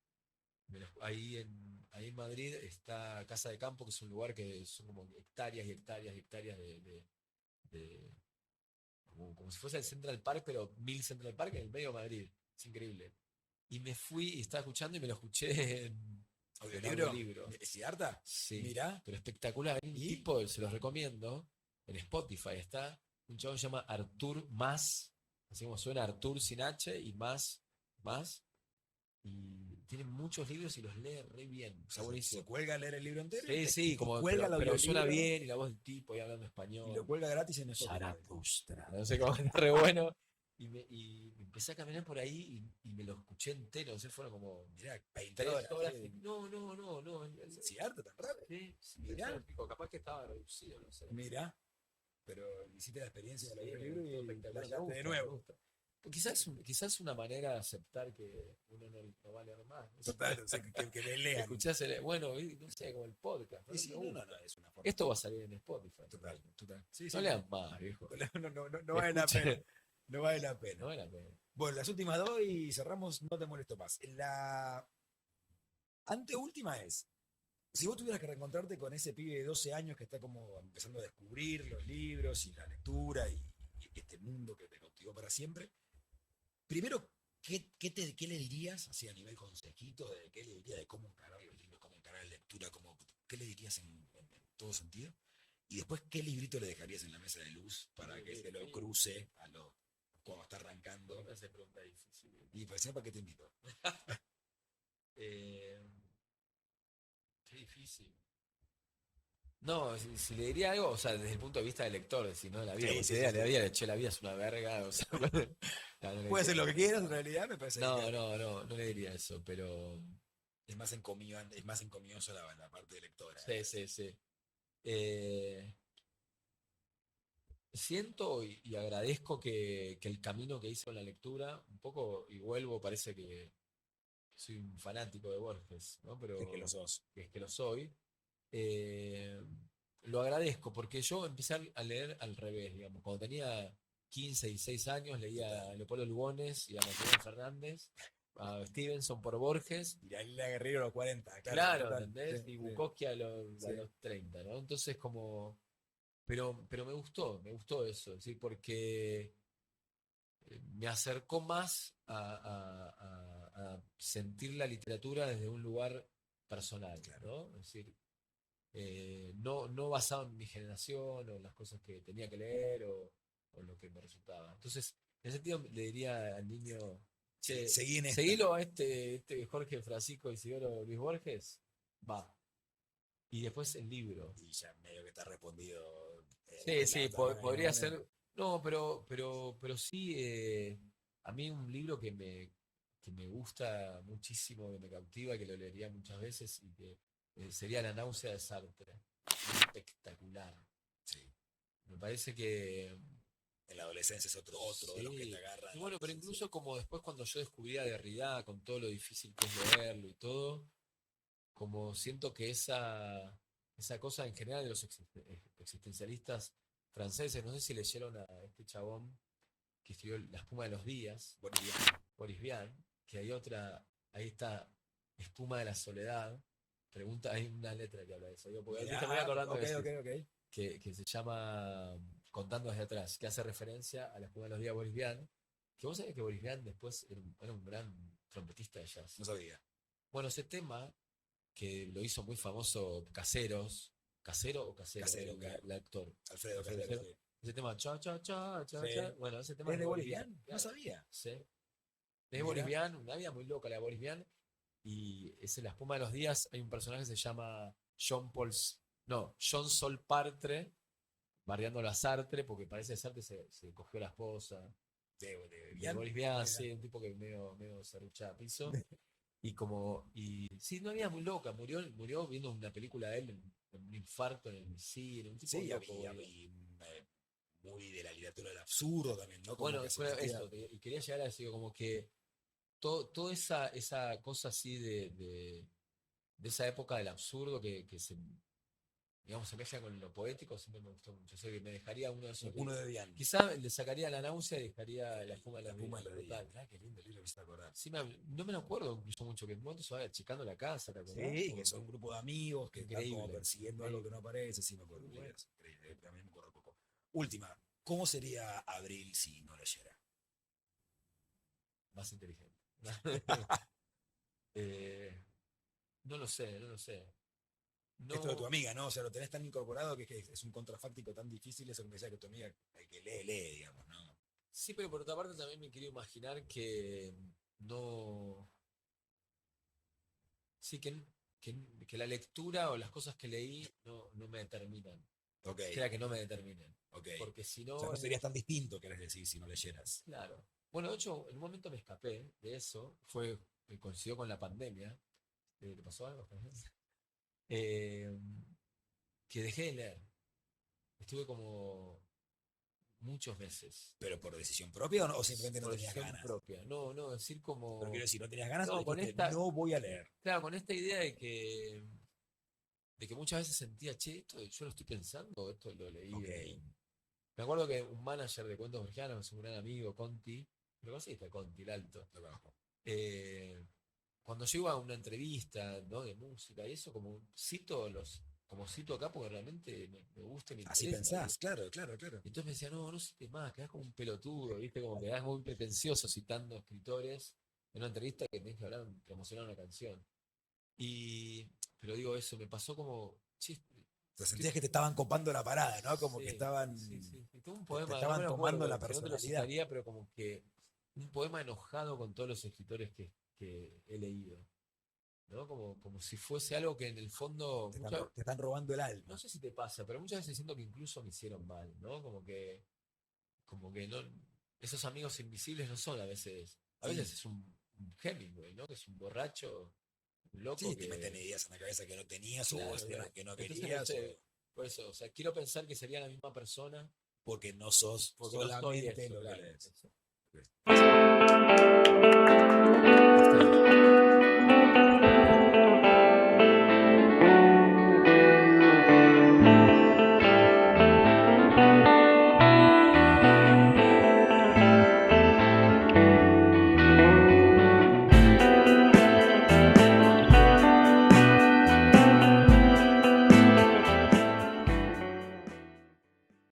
ahí en Madrid, está Casa de Campo, que es un lugar que son como hectáreas y hectáreas y hectáreas de- como si fuese el Central Park, pero 1000 Central Park en el medio de Madrid. Es increíble. Y me fui y estaba escuchando y me lo escuché en audiolibro. ¿Siddhartha? Sí, Mira. pero espectacular. Hay un ¿Y? tipo, se los recomiendo, en Spotify está, un chavo que se llama Artur Mas, así como suena Artur sin H y Más, y tiene muchos libros y los lee re bien. Está Se buenísimo. cuelga a leer el libro entero. Sí, sí, como, cuelga el pero suena audiolibro, bien y la voz del tipo y hablando y lo español. cuelga gratis en Spotify. Zaratustra, no sé cómo, está re bueno. Y empecé a caminar por ahí y me lo escuché entero, no sé, fueron como Mirá, 20 3 horas. horas. No. ¿Siddhartha tan rápido? Sí, sí, Mirá. eso, pico, capaz que estaba reducido, no sé. Mira. Pero hiciste la experiencia del Sí, audiolibro todo y espectacular, la me de gusta, nuevo. me gusta. Pues quizás una manera de aceptar que uno no va a leer más. No sé. Total, o sea, que me lean. Escuchás bueno, no sé, como el podcast. ¿no? Y sí, Me no, gusta. es una forma. Esto va a salir en Spotify. Total. Sí, No sí. lean más, viejo. No vale la Escuchen. pena. No vale la pena. No vale la pena. Bueno, las últimas dos y cerramos, no te molesto más. La anteúltima es, si vos tuvieras que reencontrarte con ese pibe de 12 años que está como empezando a descubrir los libros y la lectura y este mundo que te cautivó para siempre, primero, ¿qué le dirías, así a nivel consejito, qué le dirías de cómo encarar los libros, cómo encarar la lectura, qué le dirías en todo sentido? Y después, ¿qué librito le dejarías en la mesa de luz para que se lo cruce cuando está arrancando? Me hace pregunta difícil. Y pues, ¿para qué te invito? Qué difícil. No, si le diría algo, o sea, desde el punto de vista del lector, si no de la vida, Sí, porque sí, idea sí, de la sí. vida, la vida es una verga, o sea, Puede hacer lo que quieras, en realidad, me parece que no le diría eso, pero es más encomioso la parte de lectora. sí. Eh, Siento y agradezco que el camino que hice con la lectura, un poco, y vuelvo, parece que soy un fanático de Borges, ¿no? Pero Es que lo sos. es que lo soy. eh, lo agradezco porque yo empecé a leer al revés, digamos. Cuando tenía 15 y 6 años leía a Leopoldo Lugones y a Maximiliano Fernández, a Stevenson por Borges. Y ahí la Guerrero a los 40, Claro, total. ¿entendés? Sí, Y sí. Bukowski a los Sí. 30, ¿no? Entonces como... Pero me gustó eso, es decir, porque me acercó más a sentir la literatura desde un lugar personal, ¿no? Es decir, no basado en mi generación o en las cosas que tenía que leer o lo que me resultaba. Entonces, en ese sentido le diría al niño, che, seguí en esta. seguilo a este Jorge Francisco Isidoro Luis Borges, va. Y después el libro. Y ya medio que está respondido. Sí, podría ser. ser. No, pero sí, a mí un libro que me gusta muchísimo, que me cautiva, que lo leería muchas veces, y que sería La náusea de Sartre. Espectacular. Sí. Me parece que. En la adolescencia es otro de los que Sí. te agarran. Y bueno, pero incluso como después cuando yo descubrí a Derrida, con todo lo difícil que es leerlo y todo, como siento que esa cosa en general de los existencialistas franceses, no sé si leyeron a este chabón que escribió La espuma de los días, Boris Vian, que ahí está, Espuma de la soledad, pregunta, hay una letra que habla de eso, digo, porque ahorita me voy acordando de eso, Ok. que se llama Contando desde atrás, que hace referencia a La espuma de los días de Boris Vian, que vos sabés que Boris Vian después era un gran trompetista de jazz. No sabía. Bueno, ese tema que lo hizo muy famoso Caseros, ¿Casero o Casero? Casero, El actor. Alfredo Casero. Casero, sí. Ese tema, cha, cha, cha, cha, Sí. cha. Bueno, ese tema ¿Es de Boris Boris Vian, Vian? No claro. sabía. Sí. Es Mirá. Boris Vian, una vida muy loca la de Boris Vian. Y es en La espuma de los días, hay un personaje que se llama John Sol Partre, bardeando a Sartre, porque parece que Sartre se cogió la esposa. De Y Boris Vian, Mira. sí, un tipo que medio serrucha a piso. Y sí, una vida muy loca, murió viendo una película de él en un infarto en el cine, un tipo Sí, loco, y boludo. muy de la literatura del absurdo también, ¿no? Como Bueno, que se fue metía- eso, y quería llegar a decir como que toda esa cosa así de esa época del absurdo que se, digamos, se mezcla con lo poético, siempre me gustó mucho. O sea, que me dejaría uno de esos. Uno de Vian. Quizá le sacaría La náusea y dejaría La espuma de La los espuma días, de los días. total. Ah, qué lindo libro me hiciste acordar. Sí, no me lo acuerdo incluso mucho, que en un momento se va achicando la casa, ¿te acordás? Sí, Como que son un grupo de amigos que están como Increíble, persiguiendo algo que no aparece, sí me acuerdo. Muy bueno. Increíble, también me acuerdo poco. Última, ¿cómo sería Abril si no leyera? Más inteligente. No lo sé. No, Esto de tu amiga, ¿no? O sea, lo tenés tan incorporado que es un contrafáctico tan difícil eso que me decía que tu amiga, el que lee, digamos, ¿no? sí, pero por otra parte también me quiero imaginar que no. Sí, que la lectura o las cosas que leí no me determinan. Ok, Quiera que no me determinen. ok. Porque si no. O sea, no serías tan distinto, querés decir, si no leyeras. Claro. Bueno, de hecho, en un momento me escapé de eso. Coincidió con la pandemia. ¿Te pasó algo? Que dejé de leer. Estuve como muchos meses. ¿Pero por decisión propia o simplemente no Por tenías decisión ganas? propia. No, decir como. Pero quiero decir, no tenías ganas No, o con dijiste, esta- no voy a leer. Claro, con esta idea de que muchas veces sentía, che, esto yo lo estoy pensando, esto lo leí. Ok. Me acuerdo que un manager de cuentos borgianos, es un gran amigo, Conti, ¿lo conociste, Conti, el alto? Lo conozco. Cuando yo iba a una entrevista, ¿no?, de música y eso, como cito acá porque realmente me gusta y me Así interesa. pensás, claro. Y entonces me decía, no cites más, quedás como un pelotudo, ¿viste? Como quedás muy pretencioso citando escritores en una entrevista que tenés que hablar, promocionar una canción. Pero digo eso, me pasó como, che, Te sentías que te estaban copando la parada, ¿no? Como que sí, estaban. sí. Y tuve un te poema, estaban no me lo tomando acuerdo, la que no te lo personalidad. citaría, pero como que un poema enojado con todos los escritores que he leído. ¿No? Como si fuese algo que en el fondo. Te están robando el alma. No sé si te pasa, pero muchas veces siento que incluso me hicieron mal, ¿no? Como que no. Esos amigos invisibles no son a veces. A veces es un Hemingway, ¿no? Que es un borracho, un loco. Sí, que te meten ideas en la cabeza que no tenías Claro, o escenas que no entonces, querías. no sé, por eso, o sea, quiero pensar que sería la misma persona. Porque no sos Porque no soy solamente eso, lo que claro, lees. eso.